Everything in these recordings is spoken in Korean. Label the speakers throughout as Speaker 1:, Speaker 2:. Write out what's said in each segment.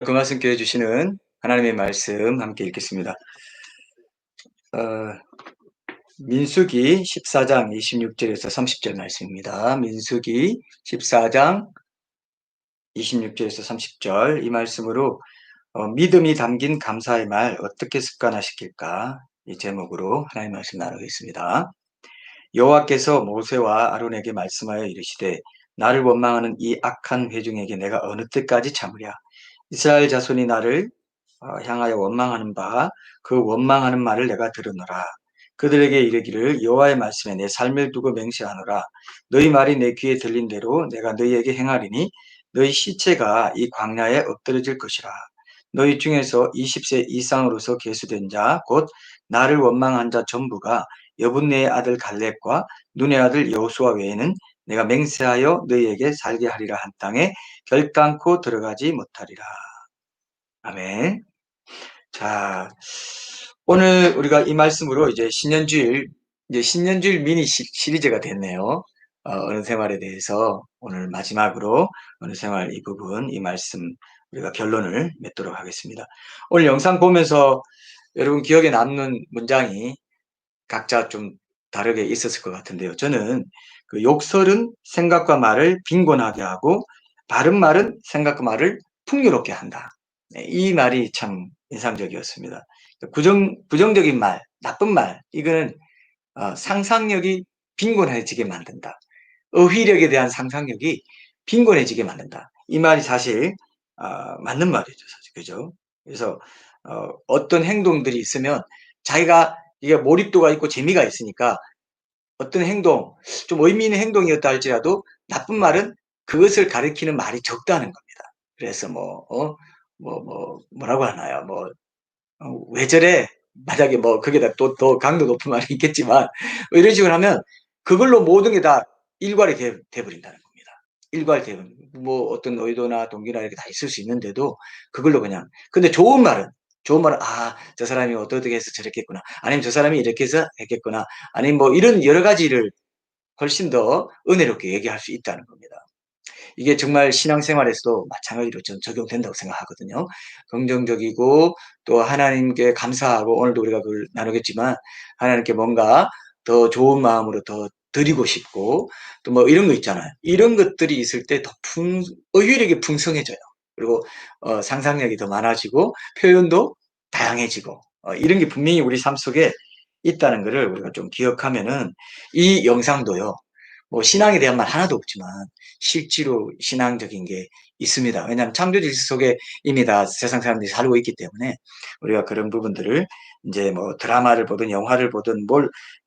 Speaker 1: 그 말씀 께 해주시는 하나님의 말씀 함께 읽겠습니다. 민수기 14장 26절에서 30절 말씀입니다. 민수기 14장 26절에서 30절 이 말씀으로 믿음이 담긴 감사의 말 어떻게 습관화시킬까 이 제목으로 하나님의 말씀 나누겠습니다. 여호와께서 모세와 아론에게 말씀하여 이르시되 나를 원망하는 이 악한 회중에게 내가 어느 때까지 참으랴. 이스라엘 자손이 나를 향하여 원망하는 바 그 원망하는 말을 내가 들으노라. 그들에게 이르기를 여호와의 말씀에 내 삶을 두고 맹세하노라. 너희 말이 내 귀에 들린 대로 내가 너희에게 행하리니 너희 시체가 이 광야에 엎드러질 것이라. 너희 중에서 20세 이상으로서 계수된 자 곧 나를 원망한 자 전부가 여분네의 아들 갈렙과 눈의 아들 여호수아 외에는 내가 맹세하여 너희에게 살게 하리라 한 땅에 결단코 들어가지 못하리라. 아멘. 자, 오늘 우리가 이 말씀으로 이제 신년주일 미니 시리즈가 됐네요. 어느 생활에 대해서 오늘 마지막으로 어느 생활 이 부분, 이 말씀 우리가 결론을 맺도록 하겠습니다. 오늘 영상 보면서 여러분 기억에 남는 문장이 각자 좀 다르게 있었을 것 같은데요. 저는 그 욕설은 생각과 말을 빈곤하게 하고 바른 말은 생각과 말을 풍요롭게 한다. 네, 이 말이 참 인상적이었습니다. 부정적인 말, 나쁜 말, 이거는 상상력이 빈곤해지게 만든다. 어휘력에 대한 상상력이 빈곤해지게 만든다. 이 말이 사실 맞는 말이죠, 사실. 그죠? 그래서 어떤 행동들이 있으면 자기가 이게 몰입도가 있고 재미가 있으니까 어떤 행동, 좀 의미 있는 행동이었다 할지라도 나쁜 말은 그것을 가리키는 말이 적다는 겁니다. 그래서 뭐라고 하나요? 왜 저래? 만약에 거기다 또 더 강도 높은 말이 있겠지만, 이런 식으로 하면 그걸로 모든 게 다 일괄이 돼버린다는 겁니다. 일괄되는, 어떤 의도나 동기나 이렇게 다 있을 수 있는데도 그걸로 그냥. 근데 좋은 말은, 저 사람이 어떻게 해서 저렇게 했구나. 아니면 저 사람이 이렇게 해서 했겠구나. 아니면 이런 여러 가지를 훨씬 더 은혜롭게 얘기할 수 있다는 겁니다. 이게 정말 신앙생활에서도 마찬가지로 좀 적용된다고 생각하거든요. 긍정적이고 또 하나님께 감사하고, 오늘도 우리가 그걸 나누겠지만 하나님께 뭔가 더 좋은 마음으로 더 드리고 싶고, 또 이런 거 있잖아요. 이런 것들이 있을 때 더 어휘력이 풍성해져요. 그리고 상상력이 더 많아지고 표현도 다양해지고, 이런 게 분명히 우리 삶 속에 있다는 것을 우리가 좀 기억하면은 이 영상도요. 신앙에 대한 말 하나도 없지만 실제로 신앙적인 게 있습니다. 왜냐하면 창조 질서 속에 이미 다 세상 사람들이 살고 있기 때문에 우리가 그런 부분들을 이제 드라마를 보든 영화를 보든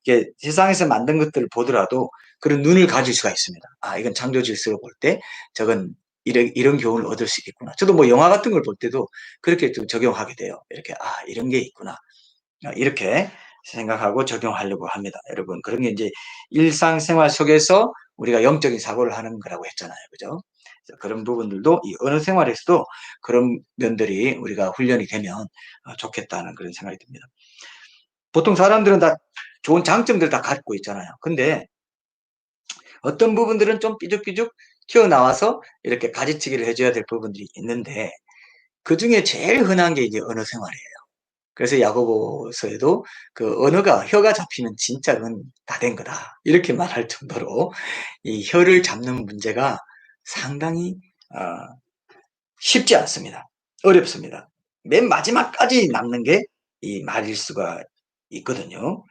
Speaker 1: 이렇게 세상에서 만든 것들을 보더라도 그런 눈을 가질 수가 있습니다. 이건 창조 질서로 볼 때 저건 이런 교훈을 얻을 수 있겠구나. 저도 영화 같은 걸 볼 때도 그렇게 좀 적용하게 돼요. 이렇게 이런 게 있구나. 이렇게 생각하고 적용하려고 합니다. 여러분, 그런 게 이제 일상생활 속에서 우리가 영적인 사고를 하는 거라고 했잖아요. 그죠? 그런 부분들도 이 언어 생활에서도 그런 면들이 우리가 훈련이 되면 좋겠다는 그런 생각이 듭니다. 보통 사람들은 다 좋은 장점들 다 갖고 있잖아요. 근데 어떤 부분들은 좀 삐죽삐죽 튀어나와서 이렇게 가지치기를 해줘야 될 부분들이 있는데, 그 중에 제일 흔한 게 이제 언어 생활이에요. 그래서 야고보서에도 그 혀가 잡히면 진짜 그건 다 된 거다, 이렇게 말할 정도로 이 혀를 잡는 문제가 상당히 쉽지 않습니다. 어렵습니다. 맨 마지막까지 남는 게 이 말일 수가 있거든요.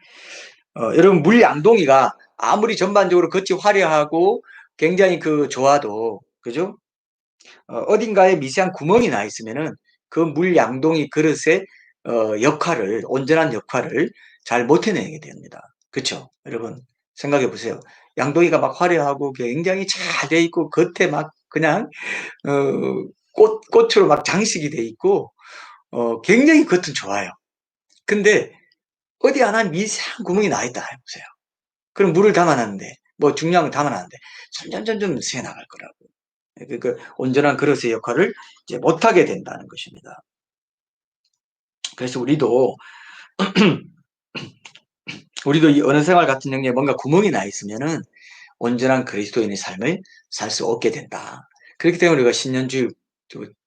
Speaker 1: 여러분, 물양동이가 아무리 전반적으로 겉이 화려하고 굉장히 좋아도, 그죠? 어딘가에 미세한 구멍이 나 있으면은 그 물양동이 그릇의 온전한 역할을 잘 못 해내게 됩니다. 그렇죠? 여러분, 생각해 보세요. 양동이가 막 화려하고 굉장히 잘 돼 있고 겉에 막 그냥 꽃으로 막 장식이 돼 있고 굉장히 겉은 좋아요. 근데 어디 하나 미세한 구멍이 나 있다 해보세요. 그럼 물을 담아놨는데, 중량을 담아놨는데 점점 새 나갈 거라고. 그 온전한 그릇의 역할을 이제 못하게 된다는 것입니다. 그래서 우리도 이 언어 생활 같은 영역에 뭔가 구멍이 나 있으면은 온전한 그리스도인의 삶을 살 수 없게 된다. 그렇기 때문에 우리가 신년주일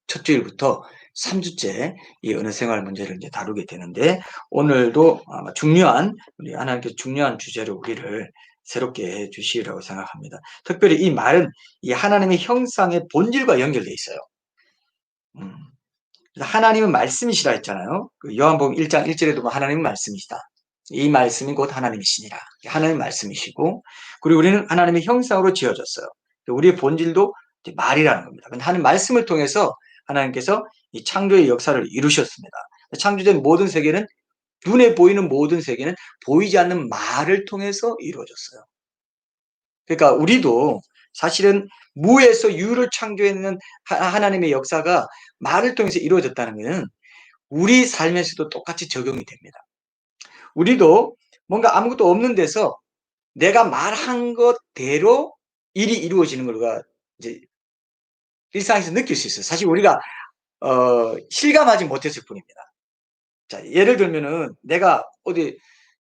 Speaker 1: 첫 주일부터 3주째 이 언어생활 문제를 이제 다루게 되는데, 오늘도 아마 중요한, 우리 하나님께서 중요한 주제로 우리를 새롭게 해 주시리라고 생각합니다. 특별히 이 말은 이 하나님의 형상의 본질과 연결되어 있어요. 음. 하나님은 말씀이시라 했잖아요. 그 요한복음 1장 1절에도 하나님은 말씀이시다. 이 말씀이 곧 하나님이시니라. 하나님 말씀이시고, 그리고 우리는 하나님의 형상으로 지어졌어요. 우리의 본질도 이제 말이라는 겁니다. 근데 하나님 말씀을 통해서 하나님께서 이 창조의 역사를 이루셨습니다. 창조된 모든 세계는, 눈에 보이는 모든 세계는 보이지 않는 말을 통해서 이루어졌어요. 그러니까 우리도 사실은 무에서 유를 창조했는 하나님의 역사가 말을 통해서 이루어졌다는 것은 우리 삶에서도 똑같이 적용이 됩니다. 우리도 뭔가 아무것도 없는 데서 내가 말한 것대로 일이 이루어지는 걸 우리가 이제 일상에서 느낄 수 있어요. 사실 우리가 실감하지 못했을 뿐입니다. 자, 예를 들면은 내가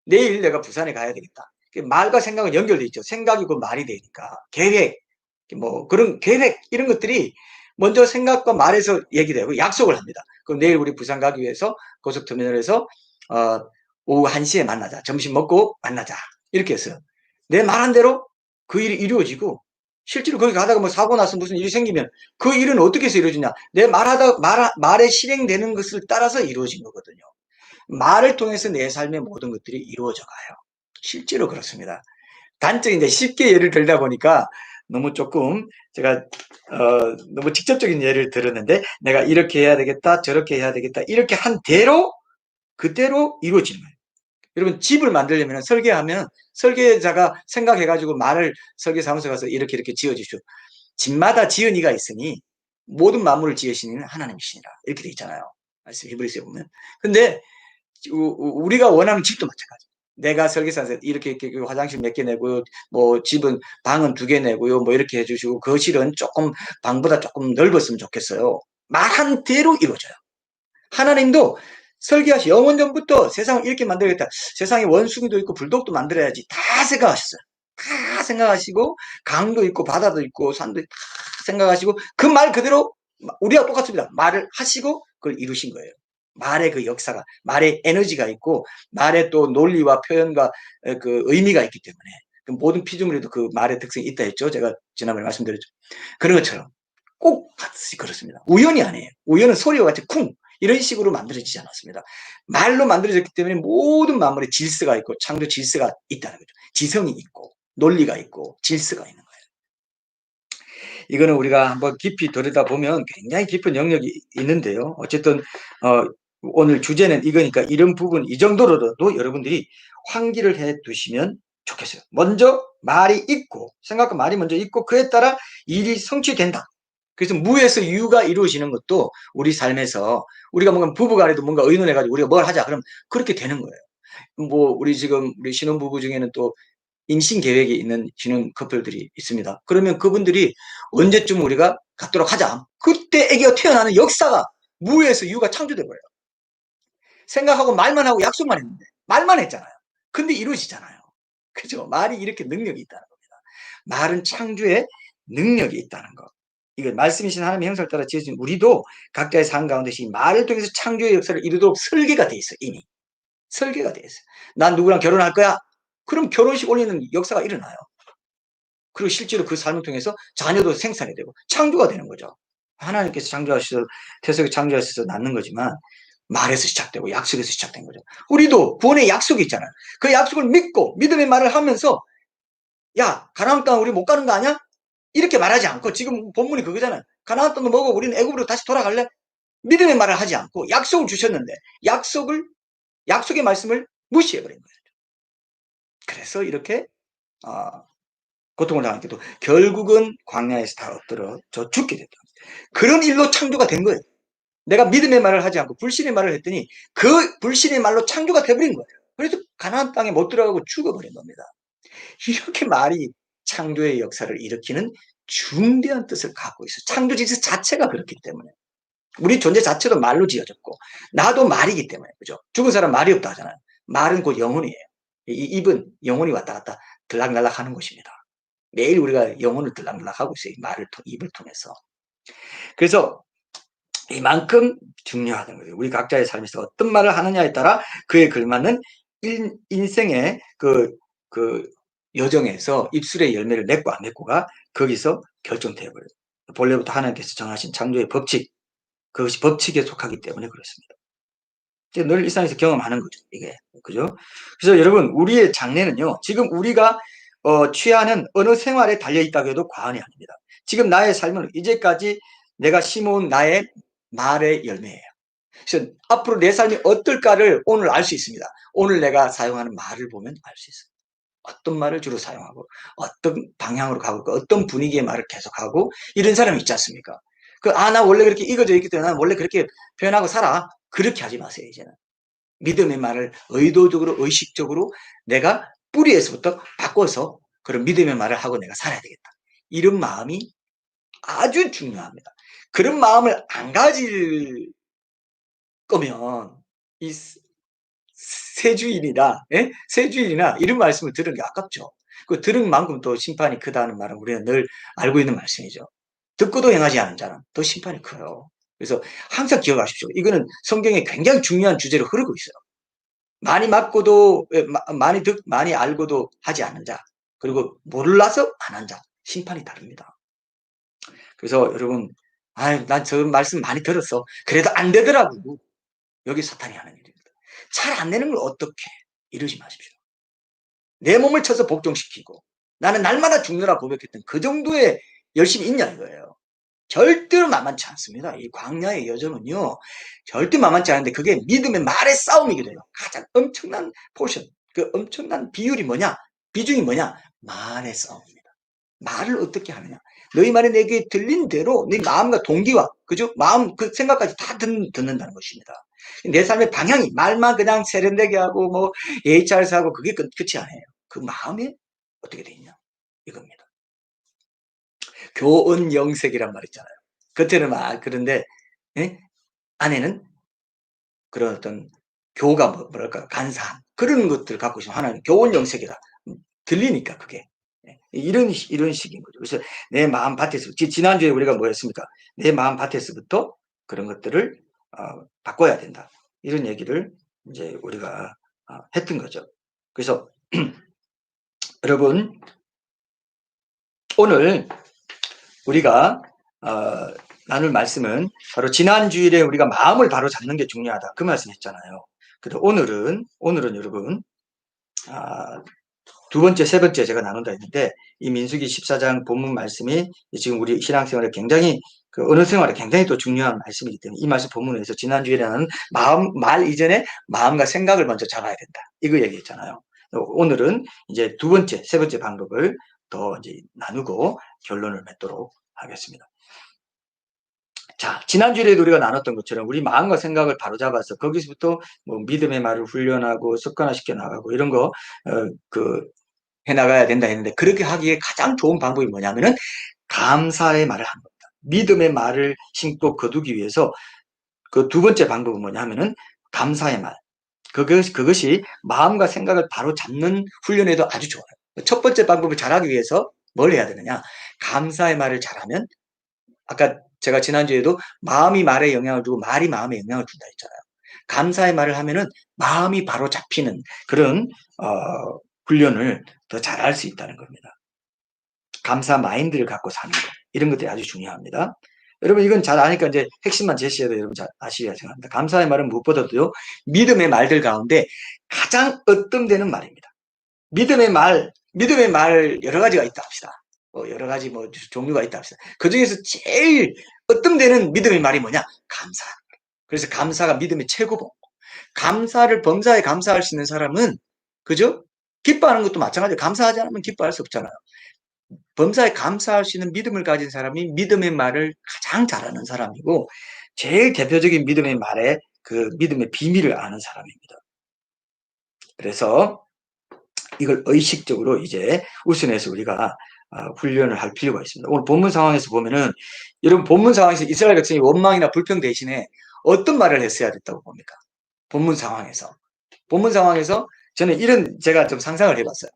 Speaker 1: 내일 내가 부산에 가야 되겠다. 말과 생각은 연결돼 있죠. 생각이 그 말이 되니까. 계획, 뭐 그런 계획 이런 것들이 먼저 생각과 말에서 얘기되고 약속을 합니다. 그럼 내일 우리 부산 가기 위해서 고속터미널에서 오후 1시에 만나자. 점심 먹고 만나자. 이렇게 해서 내 말한 대로 그 일이 이루어지고, 실제로 거기 가다가 뭐 사고 나서 무슨 일이 생기면 그 일은 어떻게 해서 이루어지냐? 내 말에 실행되는 것을 따라서 이루어진 거거든요. 말을 통해서 내 삶의 모든 것들이 이루어져 가요. 실제로 그렇습니다. 단적인 이제 쉽게 예를 들다 보니까 너무 조금 제가 너무 직접적인 예를 들었는데, 내가 이렇게 해야 되겠다, 저렇게 해야 되겠다, 이렇게 한 대로 그대로 이루어지는 거예요. 여러분, 집을 만들려면 설계하면 설계자가 생각해가지고 말을 설계사무소 가서 이렇게 이렇게 지어주시오. 집마다 지은이가 있으니 모든 만물을 지으시는 하나님이시니라, 이렇게 돼 있잖아요. 말씀 히브리서에 보면. 근데 우리가 원하는 집도 마찬가지. 내가 설계사에서 이렇게 화장실 몇 개 내고요, 뭐 집은 방은 2개 내고요, 뭐 이렇게 해주시고, 거실은 조금 방보다 조금 넓었으면 좋겠어요. 말한 대로 이루어져요. 하나님도 설계하시 영원 전부터 세상을 이렇게 만들겠다. 세상에 원숭이도 있고 불독도 만들어야지. 다 생각하셨어요. 다 생각하시고, 강도 있고 바다도 있고 산도 있고 다 생각하시고, 그 말 그대로 우리와 똑같습니다. 말을 하시고 그걸 이루신 거예요. 말의 그 역사가, 말의 에너지가 있고, 말의 또 논리와 표현과 그 의미가 있기 때문에, 그 모든 피조물에도 그 말의 특성이 있다 했죠. 제가 지난번에 말씀드렸죠. 그런 것처럼 꼭 같이 그렇습니다. 우연이 아니에요. 우연은 소리와 같이 쿵 이런 식으로 만들어지지 않았습니다. 말로 만들어졌기 때문에 모든 만물에 질서가 있고 창조 질서가 있다는 거죠. 지성이 있고 논리가 있고 질서가 있는 거예요. 이거는 우리가 한번 깊이 들여다보면 굉장히 깊은 영역이 있는데요. 어쨌든 오늘 주제는 이거니까 이런 부분, 이 정도로도 여러분들이 환기를 해 두시면 좋겠어요. 먼저 말이 있고, 생각과 말이 먼저 있고, 그에 따라 일이 성취된다. 그래서 무에서 유가 이루어지는 것도 우리 삶에서, 우리가 뭔가 부부간에도 뭔가 의논해가지고 우리가 뭘 하자 그럼 그렇게 되는 거예요. 뭐 우리 신혼부부 중에는 또 임신 계획이 있는 신혼 커플들이 있습니다. 그러면 그분들이 언제쯤 우리가 갖도록 하자. 그때 아기가 태어나는 역사가 무에서 유가 창조돼 버려요. 생각하고 말만 하고 약속만 했는데, 말만 했잖아요. 근데 이루어지잖아요. 그죠? 말이 이렇게 능력이 있다는 겁니다. 말은 창조의 능력이 있다는 것. 이거 말씀이신 하나님의 형상을 따라 지어진 우리도 각자의 삶 가운데 이 말을 통해서 창조의 역사를 이루도록 설계가 돼 있어. 이미 설계가 돼 있어. 난 누구랑 결혼할 거야? 그럼 결혼식 올리는 역사가 일어나요. 그리고 실제로 그 삶을 통해서 자녀도 생산이 되고 창조가 되는 거죠. 하나님께서 창조하셔서, 태석이 창조하셔서 낳는 거지만 말에서 시작되고 약속에서 시작된 거죠. 우리도 구원의 약속이 있잖아요. 그 약속을 믿고 믿음의 말을 하면서, 야, 가나안 땅 우리 못 가는 거 아니야? 이렇게 말하지 않고, 지금 본문이 그거잖아요. 가나안 땅도 먹어, 우리는 애굽으로 다시 돌아갈래? 믿음의 말을 하지 않고 약속을 주셨는데 약속의 말씀을 무시해버린 거예요. 그래서 이렇게 고통을 당하기도, 결국은 광야에서 다 엎드려 죽게 됐다. 그런 일로 창조가 된 거예요. 내가 믿음의 말을 하지 않고 불신의 말을 했더니 그 불신의 말로 창조가 돼버린 거예요. 그래서 가나안 땅에 못 들어가고 죽어버린 겁니다. 이렇게 말이 창조의 역사를 일으키는 중대한 뜻을 갖고 있어요. 창조 질서 자체가 그렇기 때문에. 우리 존재 자체도 말로 지어졌고, 나도 말이기 때문에. 그죠? 죽은 사람 말이 없다 하잖아요. 말은 곧 영혼이에요. 이 입은 영혼이 왔다 갔다 들락날락 하는 것입니다. 매일 우리가 영혼을 들락날락 하고 있어요. 입을 통해서. 그래서 이만큼 중요하다는 거예요. 우리 각자의 삶에서 어떤 말을 하느냐에 따라 그에 걸맞는 인생의 그 여정에서 입술의 열매를 맺고 안 맺고가 거기서 결정되어 버려요. 본래부터 하나님께서 정하신 창조의 법칙, 그것이 법칙에 속하기 때문에 그렇습니다. 늘 일상에서 경험하는 거죠, 이게. 그죠? 그래서 여러분, 우리의 장래는요, 지금 우리가 취하는 어느 생활에 달려있다고 해도 과언이 아닙니다. 지금 나의 삶은 이제까지 내가 심어온 나의 말의 열매예요. 그래서 앞으로 내 삶이 어떨까를 오늘 알 수 있습니다. 오늘 내가 사용하는 말을 보면 알 수 있어요. 어떤 말을 주로 사용하고, 어떤 방향으로 가고 있고, 어떤 분위기의 말을 계속하고, 이런 사람이 있지 않습니까? 나 원래 그렇게 익어져 있기 때문에 난 원래 그렇게 표현하고 살아. 그렇게 하지 마세요, 이제는. 믿음의 말을 의도적으로, 의식적으로 내가 뿌리에서부터 바꿔서 그런 믿음의 말을 하고 내가 살아야 되겠다. 이런 마음이 아주 중요합니다. 그런 마음을 안 가질 거면 이 세주인이다, 예? 세주인이나 이런 말씀을 들은 게 아깝죠. 그 들은 만큼 또 심판이 크다는 말은 우리가 늘 알고 있는 말씀이죠. 듣고도 행하지 않은 자는 더 심판이 커요. 그래서 항상 기억하십시오. 이거는 성경에 굉장히 중요한 주제로 흐르고 있어요. 많이 맞고도 많이 알고도 하지 않는 자, 그리고 몰라서 안 한 자, 심판이 다릅니다. 그래서 여러분, 난 저 말씀 많이 들었어. 그래도 안 되더라고. 여기 사탄이 하는 일입니다. 잘 안 되는 걸 어떻게 이러지 마십시오. 내 몸을 쳐서 복종시키고 나는 날마다 죽느라 고백했던 그 정도의 열심이 있냐 이거예요. 절대로 만만치 않습니다. 이 광야의 여정은요, 절대 만만치 않은데 그게 믿음의 말의 싸움이게 돼요. 가장 엄청난 포션, 그 엄청난 비율이 뭐냐, 비중이 뭐냐, 말의 싸움입니다. 말을 어떻게 하느냐. 너희 말이 내게 들린 대로 네 마음과 동기와, 그죠? 마음, 그 생각까지 다 듣는다는 것입니다. 내 삶의 방향이 말만 그냥 세련되게 하고 뭐 예의 차려서 하고 그게 끝이 아니에요. 그 마음이 어떻게 돼 있냐 이겁니다. 교훈 영색이란 말 있잖아요. 겉에는 막 그런데, 예? 안에는 그런 어떤 교가 뭐랄까 간사함, 그런 것들을 갖고 있으면 하나님 교훈 영색이다. 들리니까 그게. 예. 이런 식인 거죠. 그래서 내 마음 밭에서, 지난주에 우리가 뭐였습니까? 내 마음 밭에서부터 그런 것들을 바꿔야 된다. 이런 얘기를 이제 우리가 했던 거죠. 그래서 여러분, 오늘 우리가 나눌 말씀은 바로 지난 주일에 우리가 마음을 바로 잡는 게 중요하다, 그 말씀했잖아요. 그래서 오늘은 여러분, 두 번째, 세 번째 제가 나눈다 했는데, 이 민수기 14장 본문 말씀이 지금 우리 신앙생활에 굉장히, 어느 생활에 굉장히 또 중요한 말씀이기 때문에 이 말씀 본문에서 지난주에는 말 이전에 마음과 생각을 먼저 잡아야 된다, 이거 얘기했잖아요. 오늘은 이제 두 번째, 세 번째 방법을 더 이제 나누고 결론을 맺도록 하겠습니다. 자, 지난주에도 우리가 나눴던 것처럼 우리 마음과 생각을 바로잡아서 거기서부터 뭐 믿음의 말을 훈련하고 습관화시켜 나가고 이런 거 해나가야 된다 했는데, 그렇게 하기에 가장 좋은 방법이 뭐냐면은 감사의 말을 하는 겁니다. 믿음의 말을 심고 거두기 위해서 그 두 번째 방법은 뭐냐 하면은 감사의 말. 그것이 마음과 생각을 바로 잡는 훈련에도 아주 좋아요. 첫 번째 방법을 잘하기 위해서 뭘 해야 되느냐? 감사의 말을 잘하면, 아까 제가 지난주에도 마음이 말에 영향을 주고 말이 마음에 영향을 준다 했잖아요. 감사의 말을 하면은 마음이 바로 잡히는 그런 훈련을 더 잘할 수 있다는 겁니다. 감사 마인드를 갖고 사는 것, 이런 것들이 아주 중요합니다. 여러분, 이건 잘 아니까 이제 핵심만 제시해도 여러분 잘 아시리라 생각합니다. 감사의 말은 무엇보다도요, 믿음의 말들 가운데 가장 으뜸되는 말입니다. 믿음의 말 여러 가지가 있다 합시다. 여러 가지 뭐 종류가 있다 합시다. 그 중에서 제일 으뜸되는 믿음의 말이 뭐냐? 감사. 그래서 감사가 믿음의 최고봉. 범사에 감사할 수 있는 사람은, 그죠? 기뻐하는 것도 마찬가지예요. 감사하지 않으면 기뻐할 수 없잖아요. 범사에 감사할 수 있는 믿음을 가진 사람이 믿음의 말을 가장 잘하는 사람이고, 제일 대표적인 믿음의 말에 그 믿음의 비밀을 아는 사람입니다. 그래서 이걸 의식적으로 이제 우선해서 우리가 훈련을 할 필요가 있습니다. 오늘 본문 상황에서 보면은, 여러분 본문 상황에서 이스라엘 백성이 원망이나 불평 대신에 어떤 말을 했어야 됐다고 봅니까? 본문 상황에서 저는 제가 좀 상상을 해봤어요.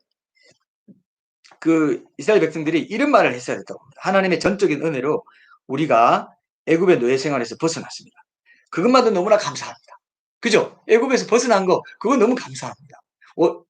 Speaker 1: 그 이스라엘 백성들이 이런 말을 했어야 됐다고 봅니다. 하나님의 전적인 은혜로 우리가 애굽의 노예 생활에서 벗어났습니다. 그것만도 너무나 감사합니다. 그죠? 애굽에서 벗어난 거 그거 너무 감사합니다.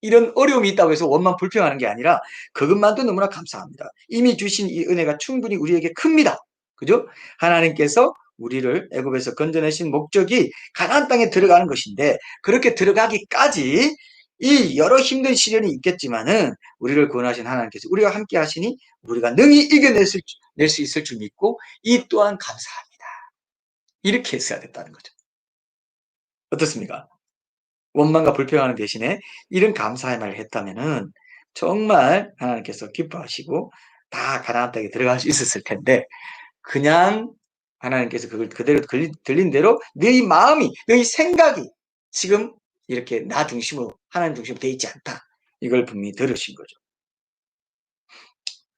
Speaker 1: 이런 어려움이 있다고 해서 원망 불평하는 게 아니라 그것만도 너무나 감사합니다. 이미 주신 이 은혜가 충분히 우리에게 큽니다. 그죠? 하나님께서 우리를 애굽에서 건져내신 목적이 가나안 땅에 들어가는 것인데 그렇게 들어가기까지 이 여러 힘든 시련이 있겠지만은 우리를 구원하신 하나님께서 우리가 함께 하시니 우리가 능히 이겨낼 수 있을 줄 믿고 이 또한 감사합니다. 이렇게 했어야 됐다는 거죠. 어떻습니까? 원망과 불평하는 대신에 이런 감사의 말을 했다면은 정말 하나님께서 기뻐하시고 다 가나안 땅에 들어갈 수 있었을 텐데 그냥 하나님께서 그걸 그대로 들린 대로 너희 마음이 너희 생각이 지금 이렇게 나 중심으로 하나님 중심으로 돼 있지 않다. 이걸 분명히 들으신 거죠.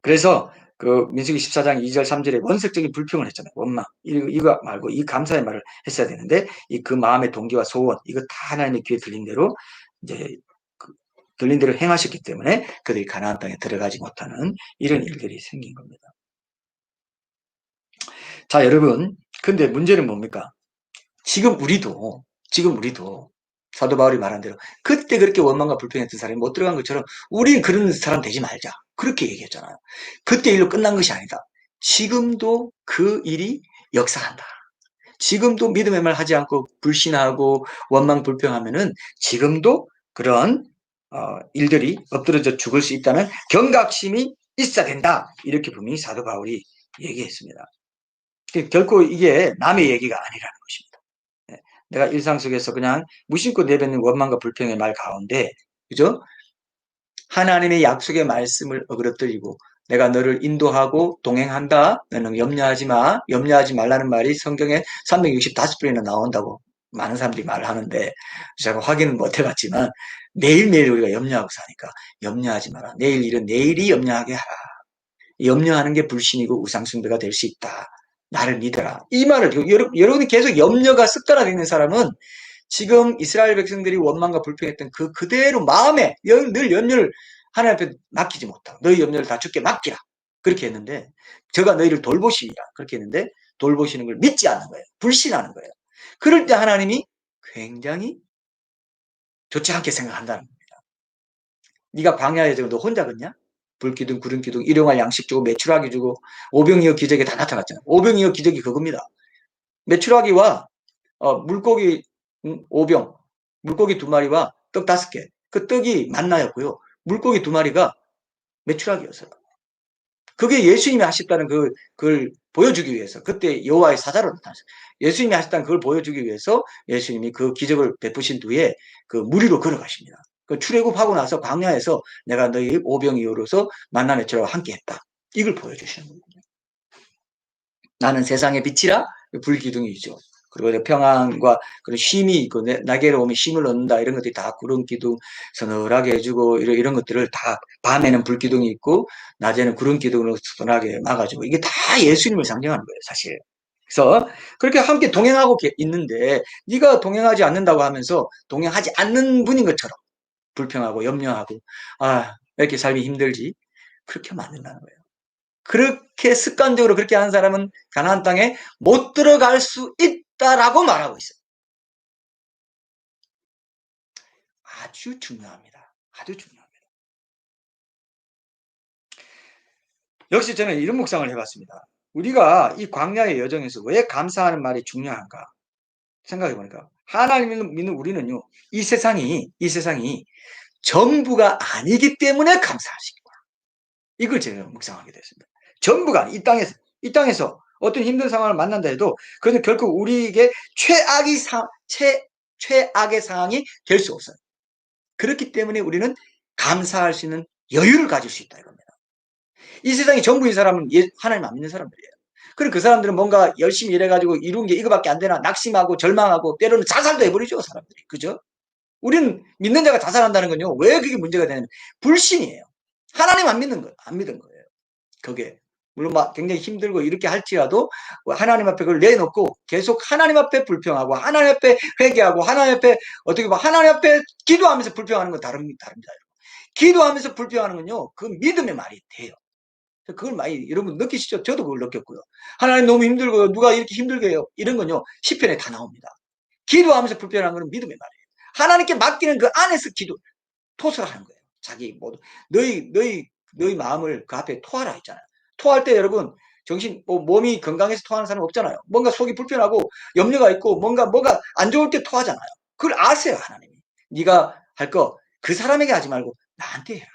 Speaker 1: 그래서 그 민수기 14장 2절 3절에 원색적인 불평을 했잖아요. 원망. 이거 말고 이 감사의 말을 했어야 되는데 그 마음의 동기와 소원 이거 다 하나님의 귀에 들린 대로 이제 들린 대로 행하셨기 때문에 그들이 가나안 땅에 들어가지 못하는 이런 일들이 생긴 겁니다. 자, 여러분. 근데 문제는 뭡니까? 지금 우리도 사도 바울이 말한 대로 그때 그렇게 원망과 불평했던 사람이 못 들어간 것처럼 우린 그런 사람 되지 말자. 그렇게 얘기했잖아요. 그때 일로 끝난 것이 아니다. 지금도 그 일이 역사한다. 지금도 믿음의 말 하지 않고 불신하고 원망 불평하면은 지금도 그런 일들이 엎드러져 죽을 수 있다는 경각심이 있어야 된다. 이렇게 분명히 사도 바울이 얘기했습니다. 결코 이게 남의 얘기가 아니라는 것입니다. 내가 일상 속에서 그냥 무심코 내뱉는 원망과 불평의 말 가운데, 그죠? 하나님의 약속의 말씀을 어그러뜨리고 내가 너를 인도하고 동행한다. 너는 염려하지 마. 염려하지 말라는 말이 성경에 365번이나 나온다고 많은 사람들이 말을 하는데 제가 확인은 못 해봤지만 매일매일 우리가 염려하고 사니까 염려하지 마라. 내일 일은 내일이 염려하게 하라. 염려하는 게 불신이고 우상숭배가 될 수 있다. 나를 믿어라. 이 말을 여러분이 계속 염려가 습관화되어 있는 사람은 지금 이스라엘 백성들이 원망과 불평했던 그 그대로 마음에 늘 염려를 하나님 앞에 맡기지 못하고 너희 염려를 다 주께 맡기라. 그렇게 했는데 저가 너희를 돌보시리라. 그렇게 했는데 돌보시는 걸 믿지 않는 거예요. 불신하는 거예요. 그럴 때 하나님이 굉장히 좋지 않게 생각한다는 겁니다. 네가 광야에 지금 너 혼자 걷냐? 불기둥 구름기둥 일용할 양식 주고 메추라기 주고 오병이어 기적이 다 나타났잖아요. 오병이어 기적이 그겁니다. 메추라기와 물고기 5병, 물고기 2마리와 떡 5개. 그 떡이 만나였고요. 물고기 2마리가 메추라기였어요. 그게 예수님이 하셨다는 그걸 보여주기 위해서 그때 여호와의 사자로 나타났어요. 예수님이 하셨다는 그걸 보여주기 위해서 예수님이 그 기적을 베푸신 뒤에 그 무리로 걸어가십니다. 그 출애굽하고 나서 광야에서 내가 너희 오병이어로서 만나 메추라와 함께했다. 이걸 보여주시는 거예요. 나는 세상의 빛이라 불기둥이죠. 그리고 평안과 그런 쉼이 있고 나게로 오면 쉼을 얻는다 이런 것들이 다 구름 기둥 서늘하게 해주고 이런 것들을 다 밤에는 불기둥이 있고 낮에는 구름 기둥으로 서늘하게 막아주고 이게 다 예수님을 상징하는 거예요 사실. 그래서 그렇게 함께 동행하고 있는데 네가 동행하지 않는다고 하면서 동행하지 않는 분인 것처럼 불평하고 염려하고 왜 이렇게 삶이 힘들지? 그렇게 하면 안 된다는 거예요. 그렇게 습관적으로 그렇게 하는 사람은 가나안 땅에 못 들어갈 수 있다라고 말하고 있어요. 아주 중요합니다. 아주 중요합니다. 역시 저는 이런 묵상을 해봤습니다. 우리가 이 광야의 여정에서 왜 감사하는 말이 중요한가 생각해 보니까 하나님을 믿는 우리는요 이 세상이 전부가 아니기 때문에 감사하시구나. 이걸 제가 묵상하게 됐습니다. 전부가 이 땅에서 어떤 힘든 상황을 만난다 해도 그것은 결코 우리에게 최악의 상황이 될 수 없어요. 그렇기 때문에 우리는 감사할 수 있는 여유를 가질 수 있다 이겁니다. 이 세상이 전부인 사람은 하나님 안 믿는 사람들이에요. 그럼 그 사람들은 뭔가 열심히 일해가지고 이룬 게 이거밖에 안 되나 낙심하고 절망하고 때로는 자살도 해버리죠 사람들이. 그죠? 우리는 믿는 자가 자살한다는 건요. 왜 그게 문제가 되냐면 불신이에요. 하나님 안 믿는 거예요. 안 믿은 거예요. 그게 물론 막 굉장히 힘들고 이렇게 할지라도 하나님 앞에 그걸 내놓고 계속 하나님 앞에 불평하고 하나님 앞에 회개하고 하나님 앞에 어떻게 봐 하나님 앞에 기도하면서 불평하는 건 다릅니다. 기도하면서 불평하는 건요 그 믿음의 말이 돼요. 그걸 많이 여러분 느끼시죠? 저도 그걸 느꼈고요. 하나님 너무 힘들고요. 누가 이렇게 힘들게 해요? 이런 건요. 시편에 다 나옵니다. 기도하면서 불편한 것은 믿음의 말이에요. 하나님께 맡기는 그 안에서 토설하는 거예요. 자기 모두 너희 마음을 그 앞에 토하라 했잖아요. 토할 때 여러분 몸이 건강해서 토하는 사람 없잖아요. 뭔가 속이 불편하고 염려가 있고 뭔가 안 좋을 때 토하잖아요. 그걸 아세요, 하나님이. 네가 할 거 그 사람에게 하지 말고 나한테 해라.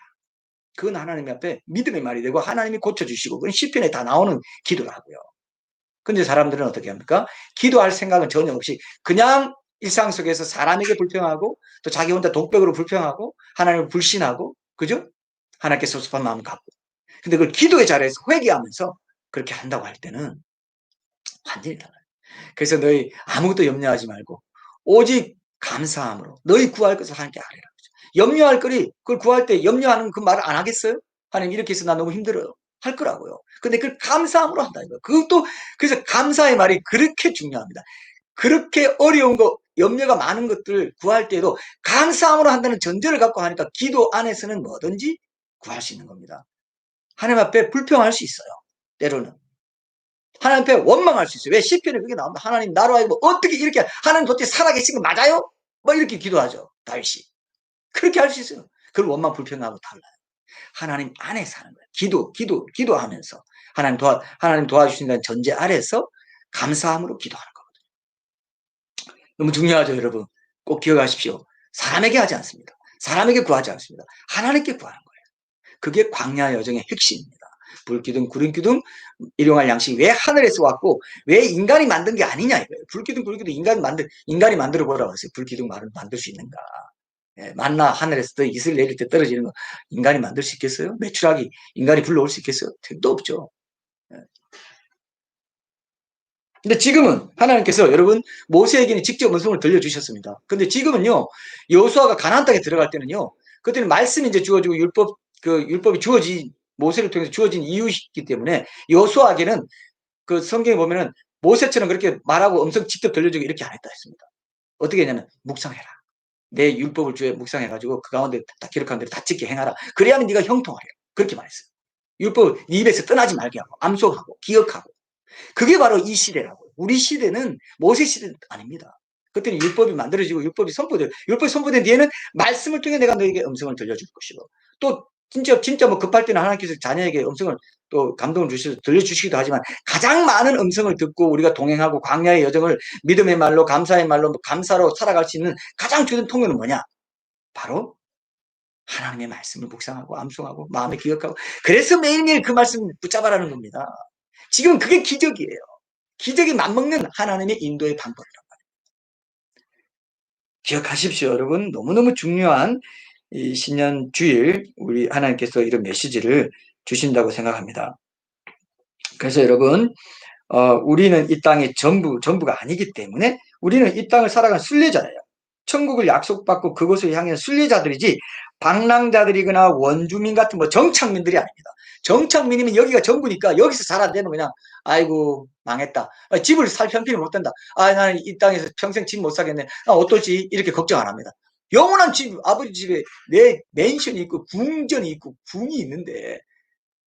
Speaker 1: 그건 하나님 앞에 믿음의 말이 되고 하나님이 고쳐주시고 그건 시편에 다 나오는 기도라고요. 근데 사람들은 어떻게 합니까? 기도할 생각은 전혀 없이 그냥 일상 속에서 사람에게 불평하고 또 자기 혼자 독백으로 불평하고 하나님을 불신하고 그죠? 하나님께 섭섭한 마음 갖고 근데 그걸 기도의 자리에서 회개하면서 그렇게 한다고 할 때는 완전히 달라요. 그래서 너희 아무것도 염려하지 말고 오직 감사함으로 너희 구할 것을 하나님께 아뢰라. 염려할 거리 그걸 구할 때 염려하는 그 말을 안 하겠어요? 하나님 이렇게 해서 나 너무 힘들어요. 할 거라고요. 근데 그걸 감사함으로 한다 이거. 그것도 그래서 감사의 말이 그렇게 중요합니다. 그렇게 어려운 거 염려가 많은 것들 구할 때에도 감사함으로 한다는 전제를 갖고 하니까 기도 안에서는 뭐든지 구할 수 있는 겁니다. 하나님 앞에 불평할 수 있어요. 때로는. 하나님 앞에 원망할 수 있어요. 왜 시편에 그게 나옵니다. 하나님 나로 하여금 어떻게 이렇게 하나님 도대체 살아계신 거 맞아요? 뭐 이렇게 기도하죠. 다윗이. 그렇게 할 수 있어요. 그걸 원망 불평하고 달라요. 하나님 안에 사는 거예요. 기도하면서 하나님 도와주신다는 전제 아래서 감사함으로 기도하는 거거든요. 너무 중요하죠, 여러분. 꼭 기억하십시오. 사람에게 하지 않습니다. 사람에게 구하지 않습니다. 하나님께 구하는 거예요. 그게 광야 여정의 핵심입니다. 불기둥, 구름기둥, 일용할 양식 왜 하늘에서 왔고 왜 인간이 만든 게 아니냐 이거예요. 불기둥, 구름기둥 인간이 만들어 보라고 했어요. 불기둥 만들 수 있는가? 예, 만나 하늘에서 이슬 내릴 때 떨어지는 거 인간이 만들 수 있겠어요? 메추라기 인간이 불러올 수 있겠어요? 택도 없죠. 예. 근데 지금은 하나님께서 여러분 모세에게는 직접 음성을 들려주셨습니다. 근데 지금은요 여호수아가 가나안 땅에 들어갈 때는요 그때는 말씀이 이제 주어지고 율법이 주어진 모세를 통해서 주어진 이유이기 때문에 여호수아에게는 그 성경에 보면은 모세처럼 그렇게 말하고 음성 직접 들려주고 이렇게 안 했다 했습니다. 어떻게 했냐면 묵상해라. 내 율법을 주에 묵상해가지고 그 가운데 다 기록한 대로 다 지켜 행하라. 그래야만 네가 형통하래. 그렇게 말했어요. 율법 네 입에서 떠나지 말게 하고 암송하고 기억하고. 그게 바로 이 시대라고요. 우리 시대는 모세 시대 아닙니다. 그때는 율법이 만들어지고 율법이 선포된 뒤에는 말씀을 통해 내가 너에게 음성을 들려줄 것이고 또 진짜 뭐 급할 때는 하나님께서 자녀에게 음성을 또 감동을 주셔서 들려주시기도 하지만 가장 많은 음성을 듣고 우리가 동행하고 광야의 여정을 믿음의 말로 감사의 말로 감사로 살아갈 수 있는 가장 주된 통로는 뭐냐? 바로 하나님의 말씀을 묵상하고 암송하고 마음에 기억하고 그래서 매일매일 그 말씀을 붙잡아라는 겁니다. 지금 그게 기적이에요. 기적이 맞먹는 하나님의 인도의 방법이란 말이에요. 기억하십시오, 여러분. 너무너무 중요한 이 신년 주일 우리 하나님께서 이런 메시지를 주신다고 생각합니다. 그래서 여러분 우리는 이 땅의 전부가 아니기 때문에 우리는 이 땅을 살아가는 순례자예요. 천국을 약속받고 그곳을 향해 순례자들이지 방랑자들이거나 원주민 같은 뭐 정착민들이 아닙니다. 정착민이면 여기가 전부니까 여기서 살아야 되는 그냥 아이고 망했다. 집을 살 형편이 못 된다. 나는 이 땅에서 평생 집 못 사겠네. 어떨지 이렇게 걱정 안 합니다. 영원한 집, 아버지 집에 내 맨션이 있고 궁전이 있고 궁이 있는데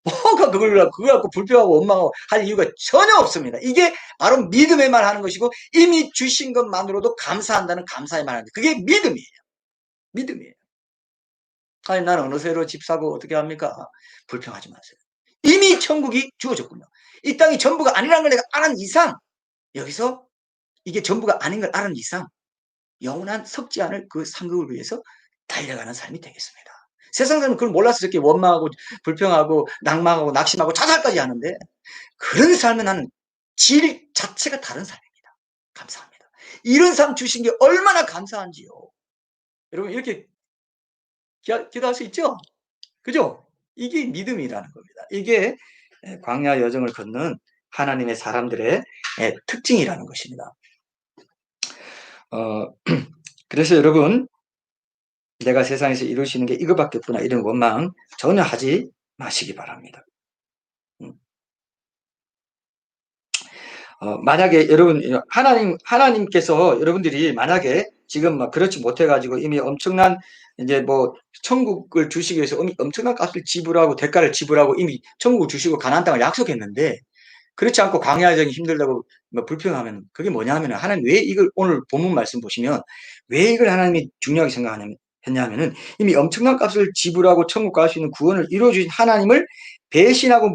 Speaker 1: 뭐가 그걸 갖고 불평하고 원망하고 할 이유가 전혀 없습니다. 이게 바로 믿음의 말 하는 것이고 이미 주신 것만으로도 감사한다는 감사의 말 하는 것. 그게 믿음이에요. 믿음이에요. 아니 나는 어느 새로 집 사고 어떻게 합니까? 불평하지 마세요. 이미 천국이 주어졌군요. 이 땅이 전부가 아니라는 걸 내가 아는 이상 여기서 이게 전부가 아닌 걸 아는 이상 영원한 석지 않을 그 상급을 위해서 달려가는 삶이 되겠습니다. 세상 사람은 그걸 몰라서 저렇게 원망하고 불평하고 낭망하고 낙심하고 자살까지 하는데 그런 삶은 나는 질 자체가 다른 삶입니다. 감사합니다. 이런 삶 주신 게 얼마나 감사한지요. 여러분 이렇게 기도할 수 있죠? 그죠? 이게 믿음이라는 겁니다. 이게 광야 여정을 걷는 하나님의 사람들의 특징이라는 것입니다. 그래서 여러분 내가 세상에서 이룰 수 있는 게 이거밖에 없구나 이런 원망 전혀 하지 마시기 바랍니다. 만약에 여러분 하나님께서 여러분들이 만약에 지금 막 그렇지 못해가지고 이미 엄청난 이제 뭐 천국을 주시기 위해서 엄청난 값을 지불하고 대가를 지불하고 이미 천국을 주시고 가나안 땅을 약속했는데 그렇지 않고 광야정이 힘들다고 뭐 불평하면 그게 뭐냐 하면 하나님 왜 이걸 오늘 본문 말씀 보시면 왜 이걸 하나님이 중요하게 생각했냐면은 이미 엄청난 값을 지불하고 천국 갈 수 있는 구원을 이루어주신 하나님을 배신하고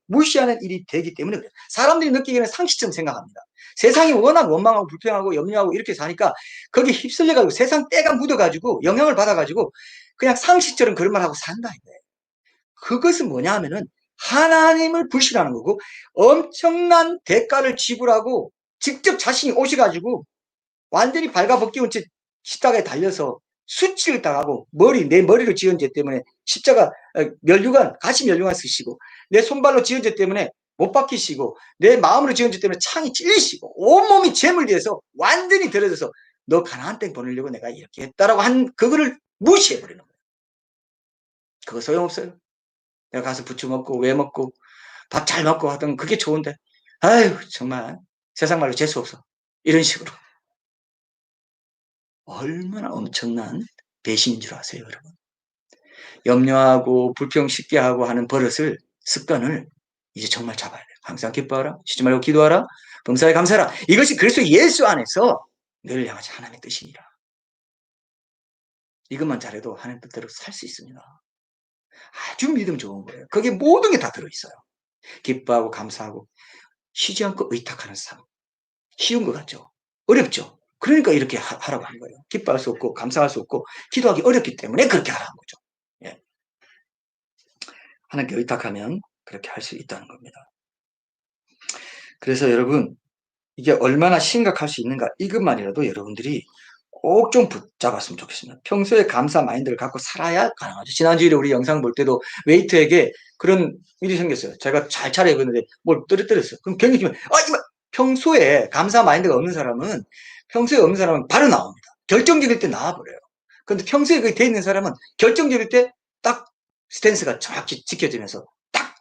Speaker 1: 무시하는 일이 되기 때문에 그래요. 사람들이 느끼기에는 상식처럼 생각합니다. 세상이 워낙 원망하고 불평하고 염려하고 이렇게 사니까 거기에 휩쓸려가지고 세상 때가 묻어가지고 영향을 받아가지고 그냥 상식처럼 그런 말 하고 산다 이거예요. 그것은 뭐냐 하면은 하나님을 불신하는 거고 엄청난 대가를 지불하고 직접 자신이 오셔가지고 완전히 발가벗겨온 채 십자가에 달려서 수치를 당하고 내 머리로 지은 죄 때문에 십자가 가시 멸류관 쓰시고 내 손발로 지은 죄 때문에 못 박히시고 내 마음으로 지은 죄 때문에 창이 찔리시고 온몸이 죄물 위해서 완전히 들어져서 너 가나안 땅 보내려고 내가 이렇게 했다라고 한 그거를 무시해버리는 거예요. 그거 소용없어요. 내가 가서 부추 먹고 왜 먹고 밥 잘 먹고 하던 그게 좋은데 아유 정말 세상 말로 재수 없어 이런 식으로 얼마나 엄청난 배신인 줄 아세요 여러분. 염려하고 불평 쉽게 하고 하는 버릇을 습관을 이제 정말 잡아야 돼요. 항상 기뻐하라 쉬지 말고 기도하라 범사에 감사하라. 이것이 그리스도 예수 안에서 너를 향하신 하나님의 뜻이니라. 이것만 잘해도 하나님 뜻대로 살 수 있습니다. 아주 믿음 좋은 거예요. 거기에 모든 게 다 들어있어요. 기뻐하고 감사하고 쉬지 않고 의탁하는 삶. 쉬운 것 같죠? 어렵죠? 그러니까 이렇게 하라고 하는 거예요. 기뻐할 수 없고 감사할 수 없고 기도하기 어렵기 때문에 그렇게 하라는 거죠. 예. 하나님께 의탁하면 그렇게 할 수 있다는 겁니다. 그래서 여러분 이게 얼마나 심각할 수 있는가 이것만이라도 여러분들이 꼭 좀 붙잡았으면 좋겠습니다. 평소에 감사 마인드를 갖고 살아야 가능하죠. 지난주에 우리 영상 볼 때도 웨이트에게 그런 일이 생겼어요. 제가 잘 차려입었는데 뭘 떨어뜨렸어요. 그럼 경력이면 평소에 감사 마인드가 없는 사람은 바로 나옵니다. 결정적일 때 나와버려요. 그런데 평소에 그게 돼 있는 사람은 결정적일 때 딱 스탠스가 정확히 지켜지면서 딱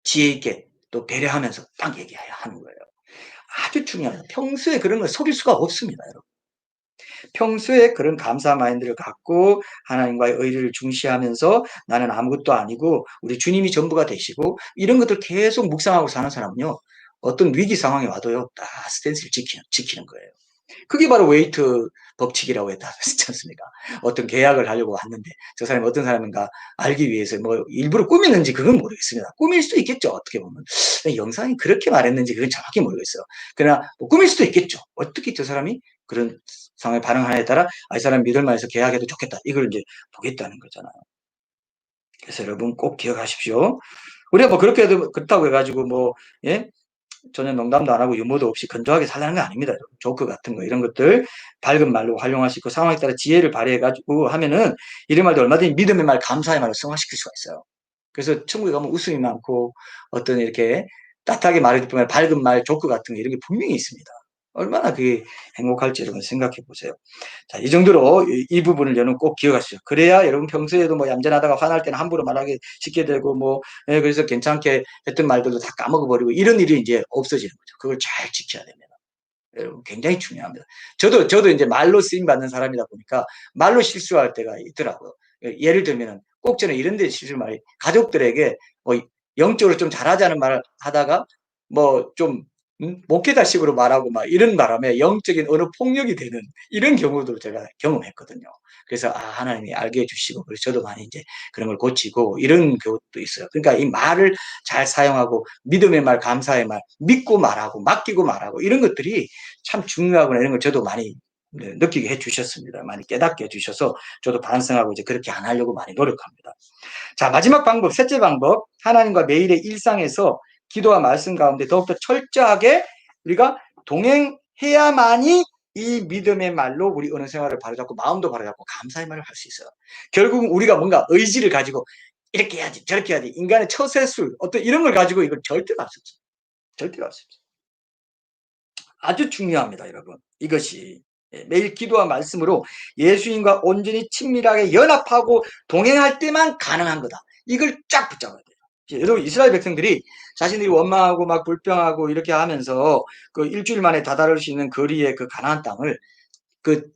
Speaker 1: 지혜 있게 또 배려하면서 딱 얘기해야 하는 거예요. 아주 중요해요. 평소에 그런 걸 속일 수가 없습니다, 여러분. 평소에 그런 감사 마인드를 갖고 하나님과의 의리를 중시하면서 나는 아무것도 아니고 우리 주님이 전부가 되시고 이런 것들 계속 묵상하고 사는 사람은요. 어떤 위기 상황에 와도요. 딱 스탠스를 지키는 거예요. 그게 바로 웨이트 법칙이라고 했지 않습니까? 어떤 계약을 하려고 왔는데 저 사람이 어떤 사람인가 알기 위해서 뭐 일부러 꾸미는지 그건 모르겠습니다. 꾸밀 수도 있겠죠. 어떻게 보면. 영상이 그렇게 말했는지 그건 정확히 모르겠어요. 그러나 뭐 꾸밀 수도 있겠죠. 어떻게 저 사람이 그런 상황에 반응하냐에 따라 이 사람 믿을만해서 계약해도 좋겠다. 이걸 이제 보겠다는 거잖아요. 그래서 여러분 꼭 기억하십시오. 우리가 뭐 그렇게 해도 그렇다고 해가지고 뭐 예? 전혀 농담도 안 하고 유머도 없이 건조하게 살라는 거 아닙니다. 조크 같은 거 이런 것들 밝은 말로 활용할 수 있고 상황에 따라 지혜를 발휘해가지고 하면은 이런 말도 얼마든지 믿음의 말, 감사의 말로 승화시킬 수가 있어요. 그래서 천국에 가면 웃음이 많고 어떤 이렇게 따뜻하게 말해줄 뿐만 아니라 밝은 말, 조크 같은 거 이런 게 분명히 있습니다. 얼마나 그게 행복할지 여러분 생각해 보세요. 자, 이 정도로 이 부분을 여러분 꼭 기억하시죠. 그래야 여러분 평소에도 뭐 얌전하다가 화날 때는 함부로 말하기 쉽게 되고 뭐, 예, 그래서 괜찮게 했던 말들도 다 까먹어버리고 이런 일이 이제 없어지는 거죠. 그걸 잘 지켜야 됩니다. 여러분 굉장히 중요합니다. 저도 이제 말로 쓰임 받는 사람이다 보니까 말로 실수할 때가 있더라고요. 예를 들면은 꼭 저는 이런 데 실수 말이 가족들에게 영적으로 좀 잘하자는 말을 하다가 뭐좀 목회자식으로 말하고 막 이런 바람에 영적인 어느 폭력이 되는 이런 경우도 제가 경험했거든요. 그래서 하나님이 알게 해주시고 그래서 저도 많이 이제 그런 걸 고치고 이런 경우도 있어요. 그러니까 이 말을 잘 사용하고 믿음의 말, 감사의 말, 믿고 말하고 맡기고 말하고 이런 것들이 참 중요하구나 이런 걸 저도 많이 느끼게 해주셨습니다. 많이 깨닫게 해주셔서 저도 반성하고 이제 그렇게 안 하려고 많이 노력합니다. 자, 마지막 방법, 셋째 방법. 하나님과 매일의 일상에서 기도와 말씀 가운데 더욱더 철저하게 우리가 동행해야만이 이 믿음의 말로 우리 어느 생활을 바로잡고 마음도 바로잡고 감사의 말을 할 수 있어요. 결국은 우리가 뭔가 의지를 가지고 이렇게 해야지 저렇게 해야지 인간의 처세술 어떤 이런 걸 가지고 이걸 절대 갈 수 없어요. 절대 갈 수 없어요. 아주 중요합니다, 여러분. 이것이 매일 기도와 말씀으로 예수님과 온전히 친밀하게 연합하고 동행할 때만 가능한 거다. 이걸 쫙 붙잡아야 돼요. 여러분 이스라엘 백성들이 자신들이 원망하고 막 불평하고 이렇게 하면서 그 일주일 만에 다다를 수 있는 거리의 그 가나안 땅을 그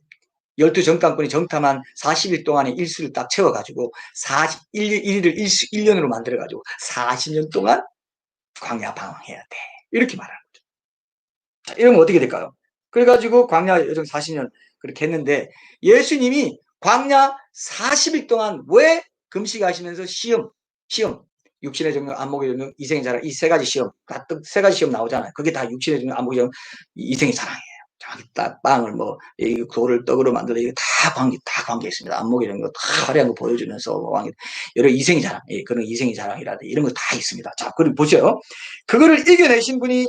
Speaker 1: 열두 정탐꾼이 정탐한 40일 동안의 일수를 딱 채워가지고 1일을 1년으로 만들어가지고 40년 동안 광야 방황해야 돼. 이렇게 말하는 거죠. 자, 이러면 어떻게 될까요? 그래가지고 광야 여정 40년 그렇게 했는데 예수님이 광야 40일 동안 왜 금식하시면서 시험, 육신의 정령, 안목의 정령, 이생의 자랑, 이 세 가지 시험, 세 가지 시험 나오잖아요. 그게 다 육신의 정령, 안목의 정령, 이생의 자랑이에요. 자기 딱 빵을 뭐, 이 돌을 떡으로 만들어, 이게 다 관계 있습니다. 안목의 정령, 다 화려한 거 보여주면서, 여러 이생의 자랑, 그런 이생의 자랑이라든지 이런 거 다 있습니다. 자, 그럼 보세요. 그거를 이겨내신 분이,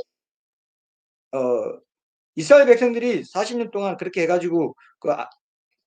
Speaker 1: 이스라엘 백성들이 40년 동안 그렇게 해가지고, 그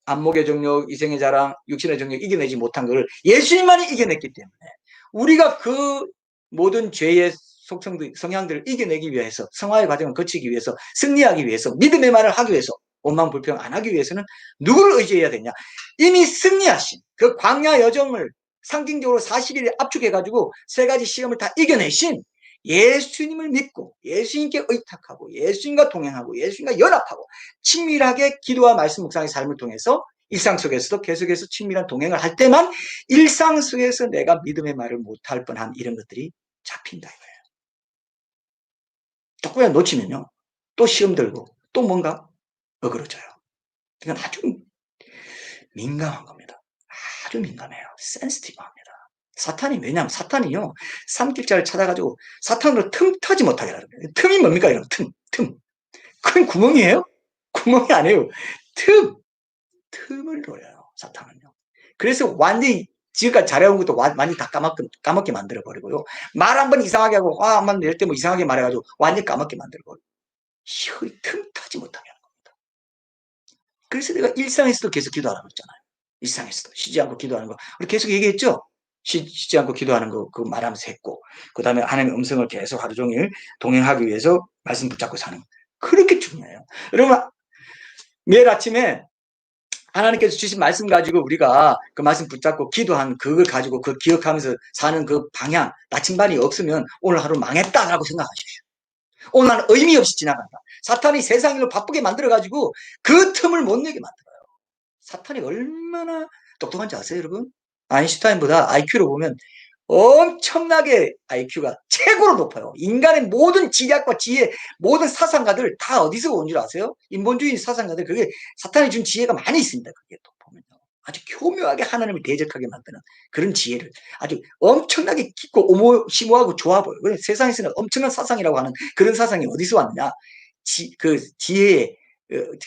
Speaker 1: 안목의 정력, 이생의 자랑, 육신의 정력 이겨내지 못한 것을 예수님만이 이겨냈기 때문에 우리가 그 모든 죄의 속성들, 성향들을 이겨내기 위해서 성화의 과정을 거치기 위해서 승리하기 위해서 믿음의 말을 하기 위해서 원망 불평 안 하기 위해서는 누구를 의지해야 되냐? 이미 승리하신 그 광야 여정을 상징적으로 40일에 압축해가지고 세 가지 시험을 다 이겨내신 예수님을 믿고 예수님께 의탁하고 예수님과 동행하고 예수님과 연합하고 친밀하게 기도와 말씀 묵상의 삶을 통해서 일상 속에서도 계속해서 친밀한 동행을 할 때만 일상 속에서 내가 믿음의 말을 못할 뻔한 이런 것들이 잡힌다 이거예요. 조금이라도 놓치면요 또 시험 들고 또 뭔가 어그러져요. 이건 아주 민감한 겁니다. 아주 민감해요. 센시티브합니다. 사탄이 왜냐하면 사탄이요 삼킬자를 찾아가지고 사탄으로 틈타지 못하게 하는 거예요. 틈이 뭡니까? 이런 틈. 그건 구멍이에요? 구멍이 아니에요. 틈을 노려요. 사탄은요. 그래서 완전히 지금까지 잘해온 것도 완전히 다 까먹게 만들어버리고요. 말 한 번 이상하게 하고 화 한 번 낼 때 뭐 이상하게 말해가지고 완전히 까먹게 만들어버리고 혀의 틈타지 못하게 하는 겁니다. 그래서 내가 일상에서도 계속 기도하라고 했잖아요. 일상에서도 쉬지 않고 기도하는 거 우리 계속 얘기했죠. 쉬지 않고 기도하는 거 그거 말하면서 했고 그 다음에 하나님의 음성을 계속 하루 종일 동행하기 위해서 말씀 붙잡고 사는 거 그렇게 중요해요. 여러분 매일 아침에 하나님께서 주신 말씀 가지고 우리가 그 말씀 붙잡고 기도한 그걸 가지고 그 기억하면서 사는 그 방향, 나침반이 없으면 오늘 하루 망했다라고 생각하십시오. 오늘 하루 의미 없이 지나간다. 사탄이 세상일로 바쁘게 만들어가지고 그 틈을 못 내게 만들어요. 사탄이 얼마나 똑똑한지 아세요, 여러분? 아인슈타인보다 IQ로 보면 엄청나게 IQ가 최고로 높아요. 인간의 모든 지략과 지혜, 모든 사상가들 다 어디서 온 줄 아세요? 인본주의 사상가들 그게 사탄이 준 지혜가 많이 있습니다. 그게 또 보면요. 아주 교묘하게 하나님을 대적하게 만드는 그런 지혜를 아주 엄청나게 깊고 오모심오하고 좋아 보여요. 세상에서는 엄청난 사상이라고 하는 그런 사상이 어디서 왔느냐? 그 지혜의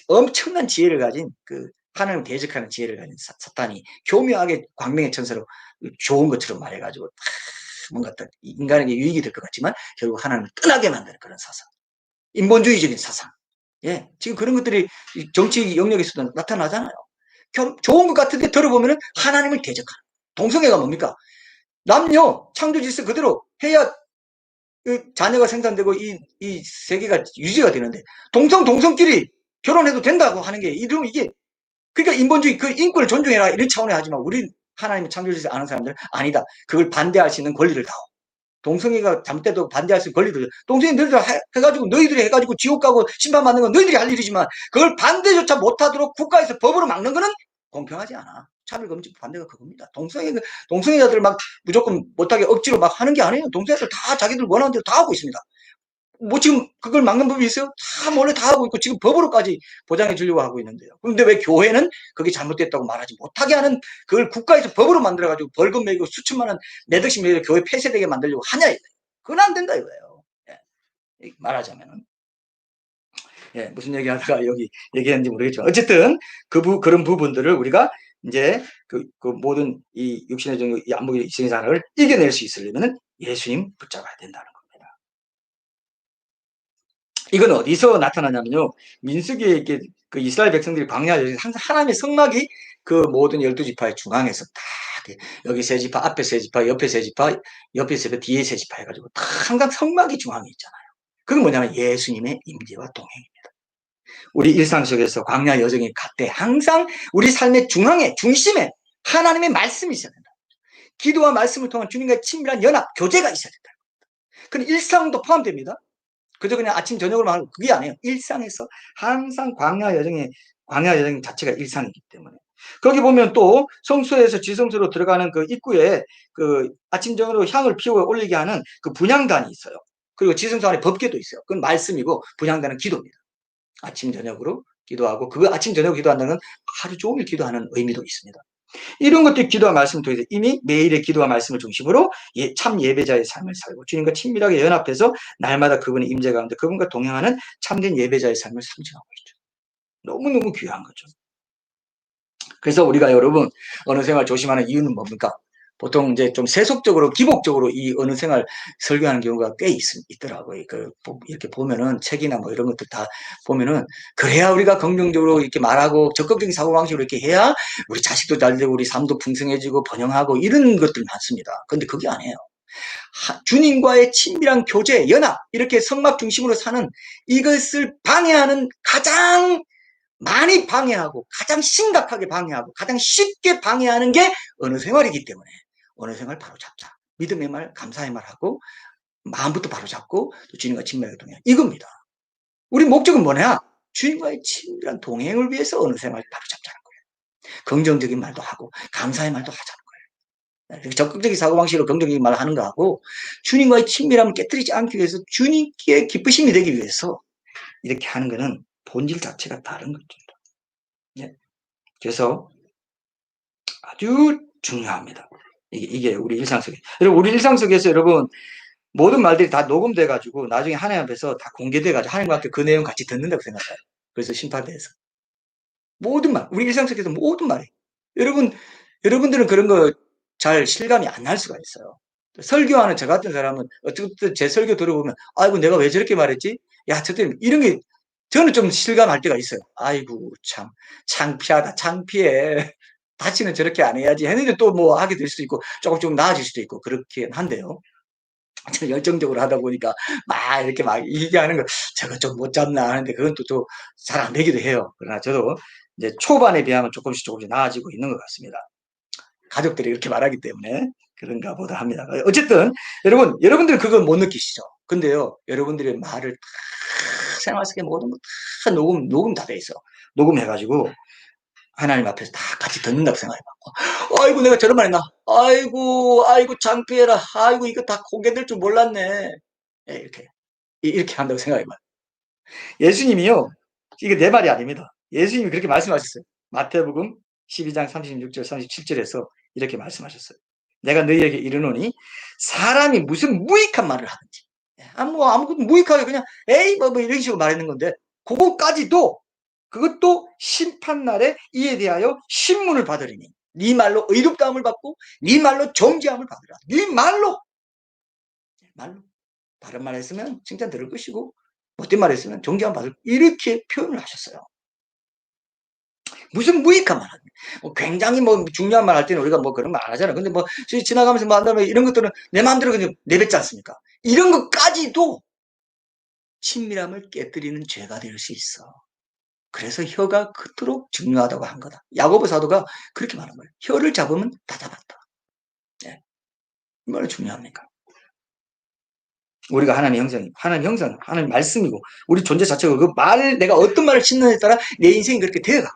Speaker 1: 엄청난 지혜를 가진 그 하나님을 대적하는 지혜를 가진 사탄이 교묘하게 광명의 천사로 좋은 것처럼 말해가지고 뭔가 인간에게 유익이 될 것 같지만 결국 하나님을 떠나게 만드는 그런 사상. 인본주의적인 사상. 예, 지금 그런 것들이 정치 영역에서도 나타나잖아요. 좋은 것 같은데 들어보면 하나님을 대적하는. 동성애가 뭡니까? 남녀 창조 질서 그대로 해야 그 자녀가 생산되고 이 세계가 유지가 되는데 동성끼리 결혼해도 된다고 하는 게 이게 그러니까 인본주의 그 인권을 존중해라 이런 차원에 하지만 우리 하나님의 창조주에서 아는 사람들은 아니다. 그걸 반대할 수 있는 권리를 다오. 동성애가 잘못돼도 반대할 수 있는 권리를 동성애 너희들 해가지고 너희들이 해가지고 지옥 가고 심판받는 건 너희들이 할 일이지만 그걸 반대조차 못하도록 국가에서 법으로 막는 거는 공평하지 않아. 차별금지 반대가 그겁니다. 동성애자들 막 무조건 못하게 억지로 막 하는 게 아니에요. 동성애자들 다 자기들 원하는 대로 다 하고 있습니다. 뭐 지금 그걸 막는 법이 있어요? 다 원래 다 하고 있고 지금 법으로까지 보장해 주려고 하고 있는데요. 그런데 왜 교회는 그게 잘못됐다고 말하지 못하게 하는 그걸 국가에서 법으로 만들어가지고 벌금 매기고 수천만 원 몇 억씩 매기고 교회 폐쇄되게 만들려고 하냐 이거예요. 그건 안 된다 이거예요. 예. 말하자면은. 예, 무슨 얘기하다가 여기 얘기했는지 모르겠지만 어쨌든 그런 부분들을 우리가 이제 그 모든 이 육신의 정욕, 이 안목의 이성의 자랑을 이겨낼 수 있으려면 예수님 붙잡아야 된다는 겁니다. 이건 어디서 나타나냐면요. 민수기에 이렇게 그 이스라엘 백성들이 광야에 항상 하나님의 성막이 그 모든 12지파의 중앙에서 딱 여기 세 지파, 앞에 세 지파, 옆에 세 지파, 옆에 세 지파, 뒤에 세 지파 해가지고 다 항상 성막이 중앙에 있잖아요. 그건 뭐냐면 예수님의 임재와 동행입니다. 우리 일상 속에서 광야 여정에 갈 때 항상 우리 삶의 중앙에, 중심에 하나님의 말씀이 있어야 된다. 기도와 말씀을 통한 주님과의 친밀한 연합, 교제가 있어야 된다. 그건 일상도 포함됩니다. 그저 그냥 아침 저녁으로 말하고 그게 아니에요. 일상에서 항상 광야 여정 자체가 일상이기 때문에. 거기 보면 또 성소에서 지성소로 들어가는 그 입구에 그 아침 저녁으로 향을 피워 올리게 하는 그 분향단이 있어요. 그리고 지성소 안에 법궤도 있어요. 그건 말씀이고 분향단은 기도입니다. 아침 저녁으로 기도하고 그 아침 저녁 기도한다는 건 하루 종일 기도하는 의미도 있습니다. 이런 것들이 기도와 말씀을 통해서 이미 매일의 기도와 말씀을 중심으로 참 예배자의 삶을 살고 주님과 친밀하게 연합해서 날마다 그분의 임재 가운데 그분과 동행하는 참된 예배자의 삶을 상징하고 있죠. 너무너무 귀한 거죠. 그래서 우리가 여러분 언어 생활 조심하는 이유는 뭡니까? 보통 이제 좀 세속적으로 기복적으로 이 언어 생활 설교하는 경우가 꽤 있더라고요. 이렇게 보면은 책이나 뭐 이런 것들 다 보면은 그래야 우리가 긍정적으로 이렇게 말하고 적극적인 사고방식으로 이렇게 해야 우리 자식도 잘 되고 우리 삶도 풍성해지고 번영하고 이런 것들 많습니다. 근데 그게 아니에요. 주님과의 친밀한 교제, 연합 이렇게 성막 중심으로 사는 이것을 방해하는 가장 많이 방해하고 가장 심각하게 방해하고 가장 쉽게 방해하는 게 언어 생활이기 때문에 언어 생활 바로 잡자. 믿음의 말, 감사의 말하고 마음부터 바로 잡고 주님과 친밀하게 동행. 이겁니다. 우리 목적은 뭐냐? 주님과의 친밀한 동행을 위해서 언어 생활 바로 잡자는 거예요. 긍정적인 말도 하고 감사의 말도 하자는 거예요. 적극적인 사고방식으로 긍정적인 말을 하는 거하고 주님과의 친밀함을 깨뜨리지 않기 위해서 주님께 기쁘심이 되기 위해서 이렇게 하는 거는 본질 자체가 다른 거죠. 예. 그래서 아주 중요합니다. 이게 우리 일상 속에. 여러분, 우리 일상 속에서 여러분, 모든 말들이 다 녹음돼 가지고 나중에 하나님 앞에서 다 공개돼 가지고 하나님과 함께 그 내용 같이 듣는다고 생각해요. 그래서 심판대에서. 모든 말, 우리 일상 속에서 모든 말이. 여러분들은 그런 거 잘 실감이 안 날 수가 있어요. 설교하는 저 같은 사람은 어쨌든 제 설교 들어보면 아이고 내가 왜 저렇게 말했지? 야, 저때 이런 게 저는 좀 실감할 때가 있어요. 아이고 참 창피하다 창피해. 다시는 저렇게 안 해야지 했는데 또 뭐 하게 될 수도 있고 조금 나아질 수도 있고 그렇긴 한데요. 열정적으로 하다 보니까 막 이렇게 막 얘기하는 거 저거 좀 못 잡나 하는데 그건 또 잘 안 되기도 해요. 그러나 저도 이제 초반에 비하면 조금씩 나아지고 있는 것 같습니다. 가족들이 이렇게 말하기 때문에 그런가 보다 합니다. 어쨌든 여러분들 그건 못 느끼시죠. 근데요, 여러분들의 말을 다 생활 속에 모든 거 다 녹음 다 돼 있어. 녹음해가지고 하나님 앞에서 다 같이 듣는다고 생각해봐. 아이고 내가 저런 말 했나? 아이고 창피해라. 아이고 이거 다 공개될 줄 몰랐네. 예, 이렇게 한다고 생각해봐. 예수님이요. 이게 내 말이 아닙니다. 예수님이 그렇게 말씀하셨어요. 마태복음 12장 36절 37절에서 이렇게 말씀하셨어요. 내가 너희에게 이르노니 사람이 무슨 무익한 말을 하든지 아무것도 무익하게 그냥 에이 뭐 이런 식으로 말하는 건데 그것까지도 그것도 심판날에 이에 대하여 신문을 받으리니 네 말로 의롭다함을 받고 네 말로 정죄함을 받으라. 네 말로 바른 말 했으면 칭찬 들을 것이고 못된 말 했으면 정죄함 받을 이렇게 표현을 하셨어요. 무슨 무익한 말 하는 굉장히 뭐 중요한 말 할 때는 우리가 뭐 그런 말 안 하잖아요. 근데 뭐 지나가면서 만나면 이런 것들은 내 마음대로 그냥 내뱉지 않습니까? 이런 것까지도 친밀함을 깨뜨리는 죄가 될 수 있어. 그래서 혀가 그토록 중요하다고 한 거다. 야고보 사도가 그렇게 말한 거예요. 혀를 잡으면 다 잡았다. 네. 얼마나 중요합니까? 우리가 하나님 형상, 하나님 말씀이고 우리 존재 자체가 그 말을 내가 어떤 말을 신느냐에 따라 내 인생이 그렇게 되어가.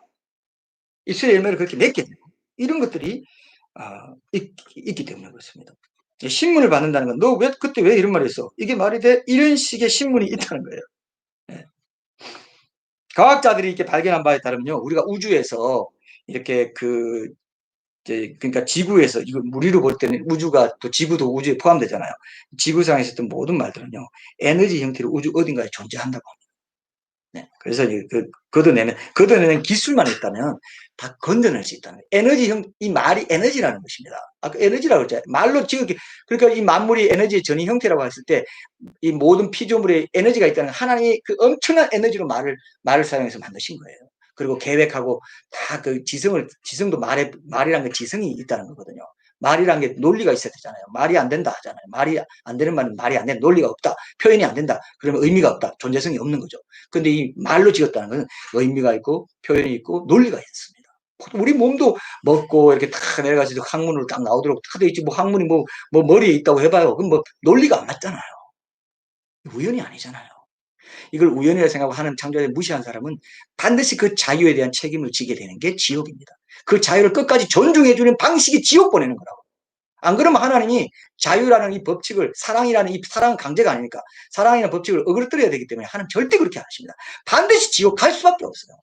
Speaker 1: 입술의 열매를 그렇게 맺게 되고 이런 것들이 있기 때문에 그렇습니다. 신문을 받는다는 건 너 그때 왜 이런 말을 했어? 이게 말이 돼? 이런 식의 신문이 있다는 거예요. 네. 과학자들이 이렇게 발견한 바에 따르면요, 우리가 우주에서 이렇게 그러니까 지구에서 이거 우리로 볼 때는 우주가 또 지구도 우주에 포함되잖아요. 지구상에 있었던 모든 말들은요, 에너지 형태로 우주 어딘가에 존재한다고 합니다. 네. 그래서 걷어내는 기술만 있다면 다 건져낼 수 있다는 거예요. 이 말이 에너지라는 것입니다. 아까 에너지라고 했잖아요. 말로 지금, 그러니까 이 만물이 에너지의 전이 형태라고 했을 때 이 모든 피조물에 에너지가 있다는 하나님이 그 엄청난 에너지로 말을 사용해서 만드신 거예요. 그리고 계획하고 다 그 지성도 말이란 게 지성이 있다는 거거든요. 말이란 게 논리가 있어야 되잖아요. 말이 안 된다 하잖아요. 말이 안 되는 말은 말이 안 된다. 논리가 없다. 표현이 안 된다. 그러면 의미가 없다. 존재성이 없는 거죠. 근데 이 말로 지었다는 것은 의미가 있고 표현이 있고 논리가 있습니다. 우리 몸도 먹고 이렇게 탁 내려가지고 항문으로 딱 나오도록 탁 돼 있지. 뭐 항문이 뭐 머리에 있다고 해봐요. 그럼 뭐 논리가 안 맞잖아요. 우연이 아니잖아요. 이걸 우연이라 생각하고 하나님 창조에 무시한 사람은 반드시 그 자유에 대한 책임을 지게 되는 게 지옥입니다. 그 자유를 끝까지 존중해주는 방식이 지옥 보내는 거라고. 안 그러면 하나님이 자유라는 이 법칙을, 사랑이라는 이 사랑은 강제가 아니니까 사랑이라는 법칙을 어그러뜨려야 되기 때문에 하나님 절대 그렇게 안 하십니다. 반드시 지옥 갈 수밖에 없어요.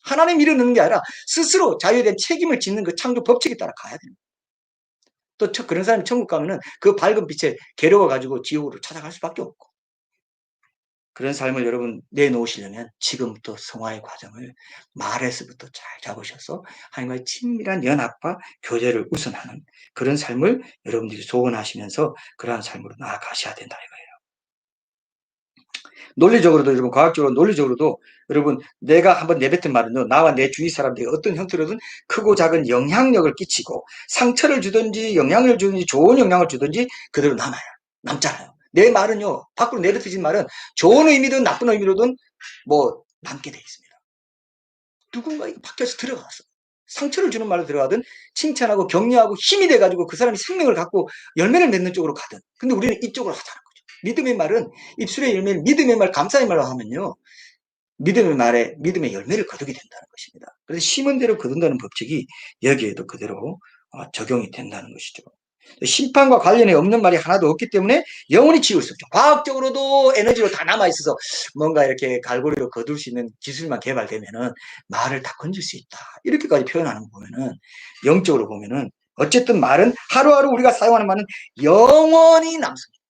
Speaker 1: 하나님 밀어넣는 게 아니라 스스로 자유에 대한 책임을 짓는 그 창조 법칙에 따라 가야 됩니다. 또 그런 사람이 천국 가면은 그 밝은 빛에 괴로워 가지고 지옥으로 찾아갈 수밖에 없고. 그런 삶을 여러분 내놓으시려면 지금부터 성화의 과정을 말에서부터 잘 잡으셔서 하나님과의 친밀한 연합과 교제를 우선하는 그런 삶을 여러분들이 소원하시면서 그러한 삶으로 나아가셔야 된다 이거예요. 논리적으로도 여러분, 과학적으로 논리적으로도 여러분, 내가 한번 내뱉은 말은요, 나와 내 주위 사람들이 어떤 형태로든 크고 작은 영향력을 끼치고 상처를 주든지 영향을 주든지 좋은 영향을 주든지 그대로 남아요. 남잖아요. 내 말은요, 밖으로 내뱉어진 말은 좋은 의미든 나쁜 의미로든 뭐 남게 돼 있습니다. 누군가에게 밖에서 들어가서 상처를 주는 말로 들어가든 칭찬하고 격려하고 힘이 돼가지고 그 사람이 생명을 갖고 열매를 맺는 쪽으로 가든. 근데 우리는 이쪽으로 하자는 거죠. 믿음의 말은 입술의 열매를 믿음의 말, 감사의 말로 하면요, 믿음의 말에 믿음의 열매를 거두게 된다는 것입니다. 그래서 심은 대로 거둔다는 법칙이 여기에도 그대로 적용이 된다는 것이죠. 심판과 관련이 없는 말이 하나도 없기 때문에 영원히 지울 수 없죠. 과학적으로도 에너지로 다 남아있어서 뭔가 이렇게 갈고리로 거둘 수 있는 기술만 개발되면은 말을 다 건질 수 있다. 이렇게까지 표현하는 거 보면은, 영적으로 보면은, 어쨌든 말은 하루하루 우리가 사용하는 말은 영원히 남습니다.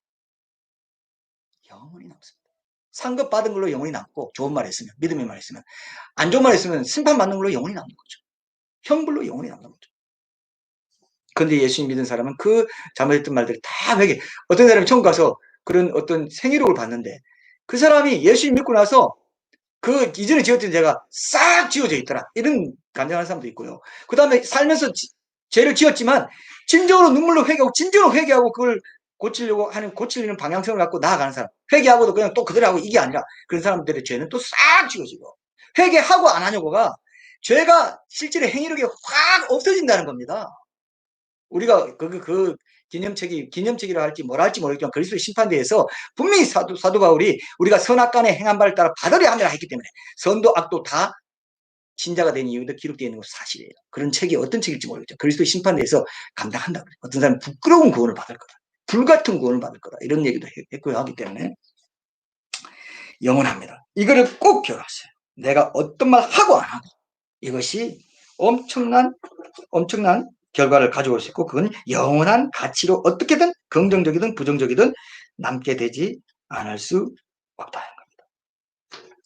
Speaker 1: 영원히 남습니다. 상급 받은 걸로 영원히 남고, 좋은 말 했으면, 믿음의 말 했으면, 안 좋은 말 했으면 심판받는 걸로 영원히 남는 거죠. 형벌로 영원히 남는 거죠. 그런데 예수님 믿은 사람은 그 잘못했던 말들을 다 회개. 어떤 사람이 천국 가서 그런 어떤 생이록을 봤는데 그 사람이 예수님 믿고 나서 그 이전에 지었던 죄가 싹 지워져 있더라. 이런 간증하는 사람도 있고요. 그 다음에 살면서 죄를 지었지만 진정으로 눈물로 회개하고 진정으로 회개하고 그걸 고치려고 하는 고치려는 방향성을 갖고 나아가는 사람. 회개하고도 그냥 또 그대로 하고 이게 아니라 그런 사람들의 죄는 또 싹 지워지고 회개하고 안 하냐고가 죄가 실제로 행위력이 확 없어진다는 겁니다. 우리가 기념책이라 할지 뭐라 할지 모르겠지만 그리스도의 심판대에서 분명히 사도 바울이 우리가 선악간에 행한 바를 따라 받으려 함이라 했기 때문에 선도 악도 다 신자가 된 이유도 기록되어 있는 것은 사실이에요. 그런 책이 어떤 책일지 모르겠죠. 그리스도의 심판대에서 감당한다 그래요. 어떤 사람은 부끄러운 구원을 받을 거다. 불같은 구원을 받을 거다. 이런 얘기도 했고요. 하기 때문에 영원합니다. 이거를 꼭 기억하세요. 내가 어떤 말 하고 안 하고 이것이 엄청난 결과를 가져올 수 있고 그건 영원한 가치로 어떻게든 긍정적이든 부정적이든 남게 되지 않을 수 없다는 겁니다.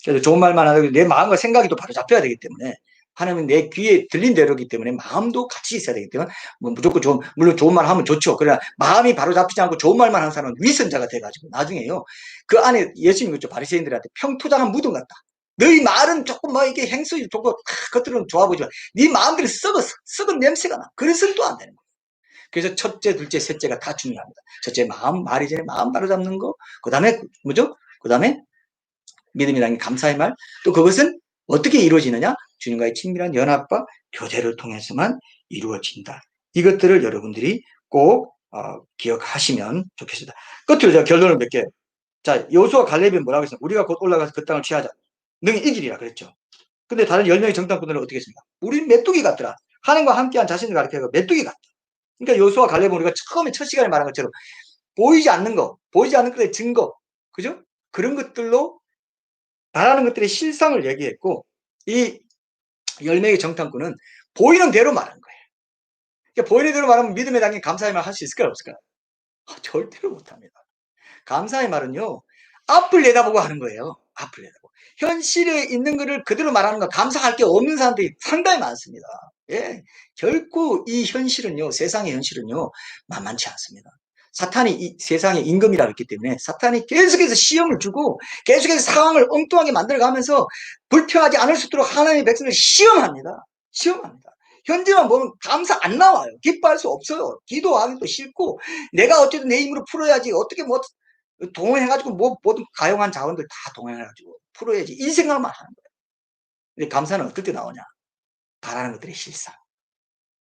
Speaker 1: 그래서 좋은 말만 하고 내 마음과 생각이 또 바로 잡혀야 되기 때문에 하나님은 내 귀에 들린 대로이기 때문에 마음도 같이 있어야 되기 때문에 뭐 무조건 물론 좋은 말 하면 좋죠. 그러나 마음이 바로 잡히지 않고 좋은 말만 하는 사람은 위선자가 돼가지고 나중에요. 그 안에 예수님 그죠 바리새인들한테 평토장한 무덤 같다. 너희 말은 조금 뭐 이게 행실이 좋고 겉으로는 좋아 보이지만 네 마음들이 썩은 냄새가 나. 그래서는 또 안 되는 거예요. 그래서 첫째, 둘째, 셋째가 다 중요합니다. 첫째 마음, 말이 전에 마음 바로 잡는 거. 그 다음에 뭐죠? 그 다음에 믿음이라는 감사의 말. 또 그것은 어떻게 이루어지느냐? 주님과의 친밀한 연합과 교제를 통해서만 이루어진다. 이것들을 여러분들이 꼭 기억하시면 좋겠습니다. 끝으로 제가 결론을 몇 개. 자, 여호수아 갈렙이 뭐라고 했습니까? 우리가 곧 올라가서 그 땅을 취하자. 능히 이기리라 그랬죠. 근데 다른 10명의 정탐꾼들은 어떻게 했습니까? 우리는 메뚜기 같더라. 하나님과 함께한 자신을 가리켜서 메뚜기 같다. 그러니까 여호수아 갈렙은 우리가 처음에 첫 시간에 말한 것처럼 보이지 않는 것의 증거, 그죠? 그런 것들로 말하는 것들의 실상을 얘기했고 이 10명의 정탐꾼은 보이는 대로 말하는 거예요. 그러니까 보이는 대로 말하면 믿음의 당연 감사의 말 할 수 있을까요? 없을까요? 절대로 못합니다. 감사의 말은요, 앞을 내다보고 하는 거예요. 앞을 내다보고. 현실에 있는 것을 그대로 말하는 거 감사할 게 없는 사람들이 상당히 많습니다. 예. 결코 이 현실은요, 세상의 현실은요, 만만치 않습니다. 사탄이 이 세상의 임금이라고 했기 때문에 사탄이 계속해서 시험을 주고 계속해서 상황을 엉뚱하게 만들어가면서 불평하지 않을 수 있도록 하나님의 백성을 시험합니다. 시험합니다. 현재만 보면 감사 안 나와요. 기뻐할 수 없어요. 기도하기도 싫고 내가 어쨌든 내 힘으로 풀어야지 어떻게 뭐 동원해가지고 모든 가용한 자원들 다 동원해가지고 풀어야지 이 생각만 하는 거예요. 근데 감사는 어떻게 나오냐? 바라는 것들의 실상,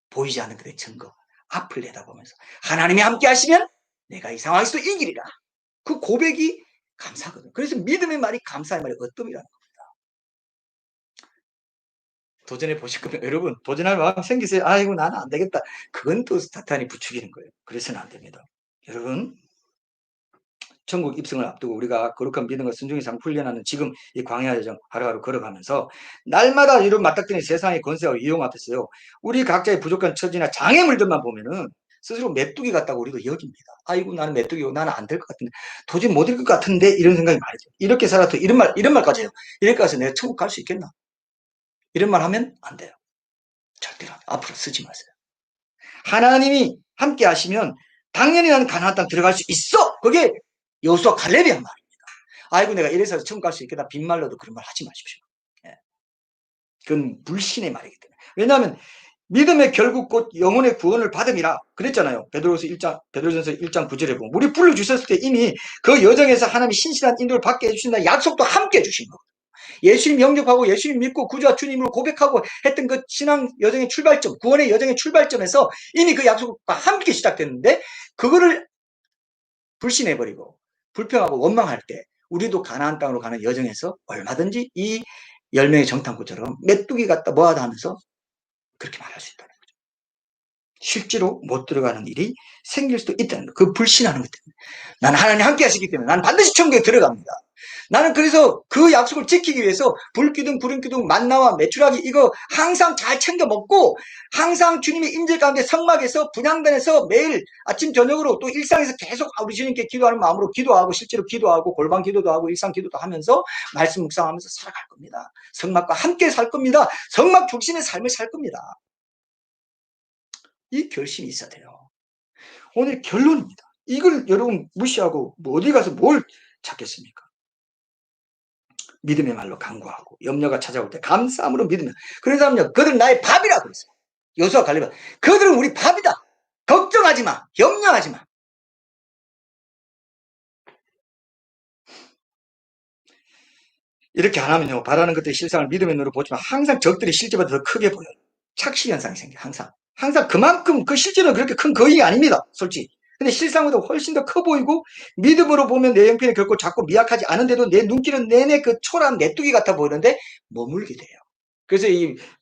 Speaker 1: 보이지 않는 것의 증거, 앞을 내다보면서 하나님이 함께 하시면 내가 이 상황에서도 이기리라. 그 고백이 감사거든요. 그래서 믿음의 말이 감사의 말이 어뜸이라는 겁니다. 도전해 보실 거면 여러분 도전할 마음 생기세요. 아이고 나는 안 되겠다. 그건 또 사탄이 부추기는 거예요. 그래서는 안 됩니다. 여러분 천국 입성을 앞두고 우리가 거룩한 믿음과 순종의 삶을 훈련하는 지금 이 광야 여정 하루하루 걸어가면서 날마다 이런 맞닥뜨리는 세상의 권세와 위험 앞에서요. 우리 각자의 부족한 처지나 장애물들만 보면은 스스로 메뚜기 같다고 우리도 여깁니다. 아이고 나는 메뚜기고 나는 안 될 것 같은데 도저히 못 될 것 같은데 이런 생각이 많이 들어요. 이렇게 살아도 이런 말까지 해요. 이렇게 해서 내가 천국 갈 수 있겠나? 이런 말 하면 안 돼요. 절대로 앞으로 쓰지 마세요. 하나님이 함께 하시면 당연히 나는 가나안 땅 들어갈 수 있어. 그게 여호수아 갈렙이 한 말입니다. 아이고 내가 이래서 천국 갈 수 있겠다. 빈말로도 그런 말 하지 마십시오. 예. 그건 불신의 말이기 때문에. 왜냐하면 믿음의 결국 곧 영혼의 구원을 받음이라 그랬잖아요. 베드로전서 1장 9절에 보면 우리 불러주셨을 때 이미 그 여정에서 하나님이 신실한 인도를 받게 해주신다는 약속도 함께 해주신 거예요. 예수님 영접하고 예수님 믿고 구주와 주님으로 고백하고 했던 그 신앙 여정의 출발점, 구원의 여정의 출발점에서 이미 그 약속과 함께 시작됐는데 그거를 불신해버리고 불평하고 원망할 때 우리도 가나안 땅으로 가는 여정에서 얼마든지 이 10명의 정탐꾼처럼 메뚜기 같다 뭐하다 하면서 그렇게 말할 수 있다는 거죠. 실제로 못 들어가는 일이 생길 수도 있다는 거예요. 그 불신하는 것 때문에. 나는 하나님 함께 하시기 때문에 나는 반드시 천국에 들어갑니다. 나는 그래서 그 약속을 지키기 위해서 불기둥 구름기둥 만나와 메추라기 이거 항상 잘 챙겨 먹고 항상 주님의 임재 가운데 성막에서 분향단에서 매일 아침 저녁으로 또 일상에서 계속 우리 주님께 기도하는 마음으로 기도하고 실제로 기도하고 골방 기도도 하고 일상 기도도 하면서 말씀 묵상하면서 살아갈 겁니다. 성막과 함께 살 겁니다. 성막 중심의 삶을 살 겁니다. 이 결심이 있어야 돼요. 오늘 결론입니다. 이걸 여러분 무시하고 뭐 어디 가서 뭘 찾겠습니까? 믿음의 말로 간구하고 염려가 찾아올 때 감사함으로 믿으면 그런 사람은요 그들은 나의 밥이라 그랬어요. 여호수아 갈렙은 그들은 우리 밥이다. 걱정하지 마. 염려하지 마. 이렇게 안 하면요 바라는 것들의 실상을 믿음의 눈으로 보지만 항상 적들이 실제보다 더 크게 보여요. 착시 현상이 생겨요. 항상 그만큼 그 실제는 그렇게 큰 거인이 아닙니다. 솔직히. 근데 실상보다 훨씬 더 커 보이고 믿음으로 보면 내 형편이 결코 작고 미약하지 않은데도 내 눈길은 내내 그 초라한 메뚜기 같아 보이는데 머물게 돼요. 그래서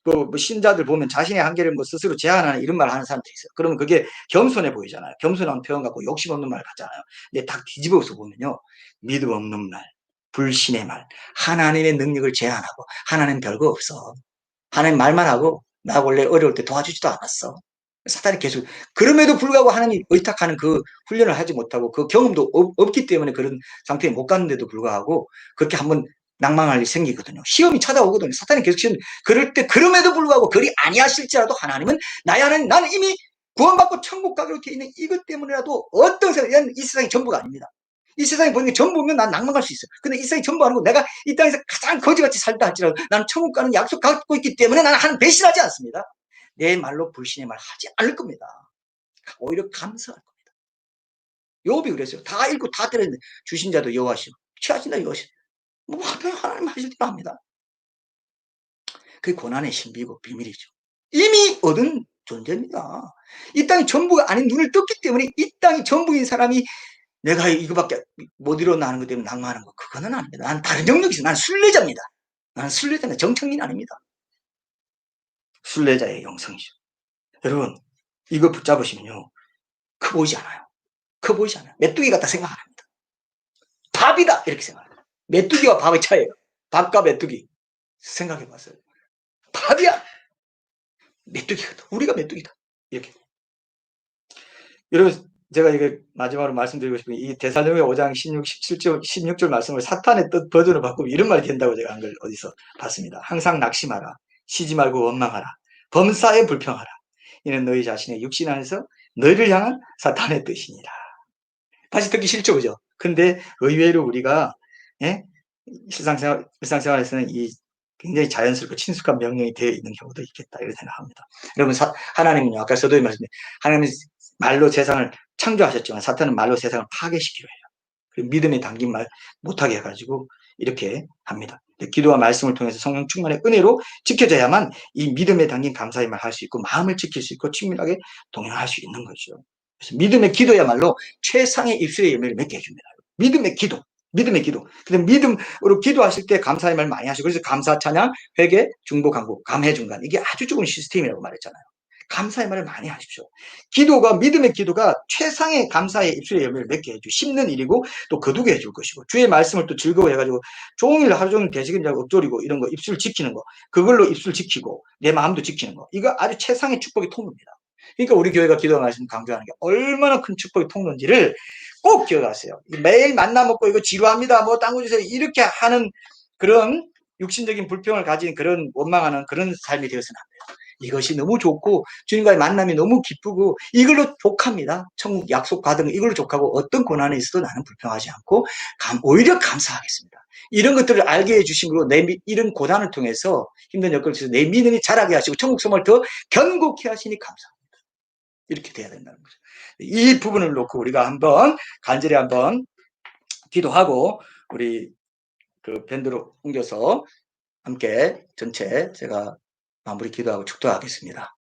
Speaker 1: 뭐 신자들 보면 자신의 한계를 뭐 스스로 제한하는 이런 말 하는 사람들이 있어요. 그러면 그게 겸손해 보이잖아요. 겸손한 표현 갖고 욕심 없는 말 같잖아요. 근데 딱 뒤집어서 보면요. 믿음 없는 말, 불신의 말, 하나님의 능력을 제한하고 하나님 별거 없어. 하나님 말만 하고 나 원래 어려울 때 도와주지도 않았어. 사탄이 계속 그럼에도 불구하고 하나님이 의탁하는 그 훈련을 하지 못하고 그 경험도 없기 때문에 그런 상태에 못 갔는데도 불구하고 그렇게 한번 낭망할 일이 생기거든요. 시험이 찾아오거든요. 사탄이 계속 시험 그럴 때 그럼에도 불구하고 그리 아니하실지라도 하나님은 나의 하나님 나는 이미 구원받고 천국 가기로 되어 있는 이것 때문이라도 어떤 세상이 이 세상이 전부가 아닙니다. 이 세상에 보는 게 전부면 난 낭망할 수 있어. 근데 이 세상이 전부 아니고 내가 이 땅에서 가장 거지같이 살다 할지라도 나는 천국 가는 약속 갖고 있기 때문에 나는 하나님 배신하지 않습니다. 내 말로 불신의 말 하지 않을 겁니다. 오히려 감사할 겁니다. 욥이 그랬어요. 다 읽고 다 때렸는데 주신 자도 여호와시오. 취하신다 여호와시오. 뭐 하나님 하실 대로 합니다. 그게 고난의 신비고 비밀이죠. 이미 얻은 존재입니다. 이 땅이 전부가 아닌 눈을 떴기 때문에 이 땅이 전부인 사람이 내가 이거밖에 못 이뤄나는 것 때문에 낭만하는 거 그거는 아닙니다. 난 다른 영역이 있어. 난 순례자입니다. 나는 순례자는 정청민 아닙니다. 순례자의 영성이죠. 여러분 이거 붙잡으시면요 커 보이지 않아요. 커 보이지 않아요. 메뚜기 같다 생각 안 합니다. 밥이다 이렇게 생각합니다. 메뚜기와 밥의 차이예요. 밥과 메뚜기 생각해봤어요. 밥이야. 메뚜기 같다. 우리가 메뚜기다. 이렇게. 여러분 제가 이게 마지막으로 말씀드리고 싶은 게 이 데살로니가 5장 16절 말씀을 사탄의 뜻 버전을 바꾸면 이런 말이 된다고 제가 한 걸 어디서 봤습니다. 항상 낙심하라. 쉬지 말고 원망하라. 범사에 불평하라. 이는 너희 자신의 육신 안에서 너희를 향한 사탄의 뜻이니라. 다시 듣기 싫죠, 그죠? 근데 의외로 우리가 예? 일상생활에서는 이 굉장히 자연스럽고 친숙한 명령이 되어 있는 경우도 있겠다 이렇게 생각합니다. 여러분 하나님은요 아까 서도에 말씀드린 하나님은 말로 세상을 창조하셨지만 사탄은 말로 세상을 파괴시키려 해요. 그리고 믿음에 담긴 말 못하게 해가지고 이렇게 합니다. 기도와 말씀을 통해서 성령 충만의 은혜로 지켜져야만 이 믿음에 담긴 감사의 말 할 수 있고 마음을 지킬 수 있고 친밀하게 동행할 수 있는 거죠. 그래서 믿음의 기도야말로 최상의 입술의 열매를 맺게 해줍니다. 믿음의 기도. 믿음의 기도. 근데 믿음으로 기도하실 때 감사의 말 많이 하시고, 그래서 감사, 찬양, 회개, 중보, 간구, 감해, 중간. 이게 아주 좋은 시스템이라고 말했잖아요. 감사의 말을 많이 하십시오. 기도가, 믿음의 기도가 최상의 감사의 입술의 열매를 맺게 해주, 심는 일이고, 또 거두게 해줄 것이고, 주의 말씀을 또 즐거워해가지고, 종일 하루 종일 대식인자고 엎드리고, 이런 거, 입술 지키는 거, 그걸로 입술 지키고, 내 마음도 지키는 거. 이거 아주 최상의 축복의 통로입니다. 그러니까 우리 교회가 기도 말씀 강조하는 게 얼마나 큰 축복의 통로인지를 꼭 기억하세요. 매일 만나 먹고 이거 지루합니다. 뭐 딴 거 주세요. 이렇게 하는 그런 육신적인 불평을 가진 그런 원망하는 그런 삶이 되어서는 안 돼요. 이것이 너무 좋고 주님과의 만남이 너무 기쁘고 이걸로 족합니다. 천국 약속 받은 거 이걸로 족하고 어떤 고난이 있어도 나는 불평하지 않고 오히려 감사하겠습니다. 이런 것들을 알게 해주심으로 이런 고난을 통해서 힘든 여건을 통해서 내 믿음이 자라게 하시고 천국 소망을 더 견고케 하시니 감사합니다. 이렇게 돼야 된다는 거죠. 이 부분을 놓고 우리가 한번 간절히 한번 기도하고 우리 그 밴드로 옮겨서 함께 전체 제가 마무리 기도하고 축도하겠습니다.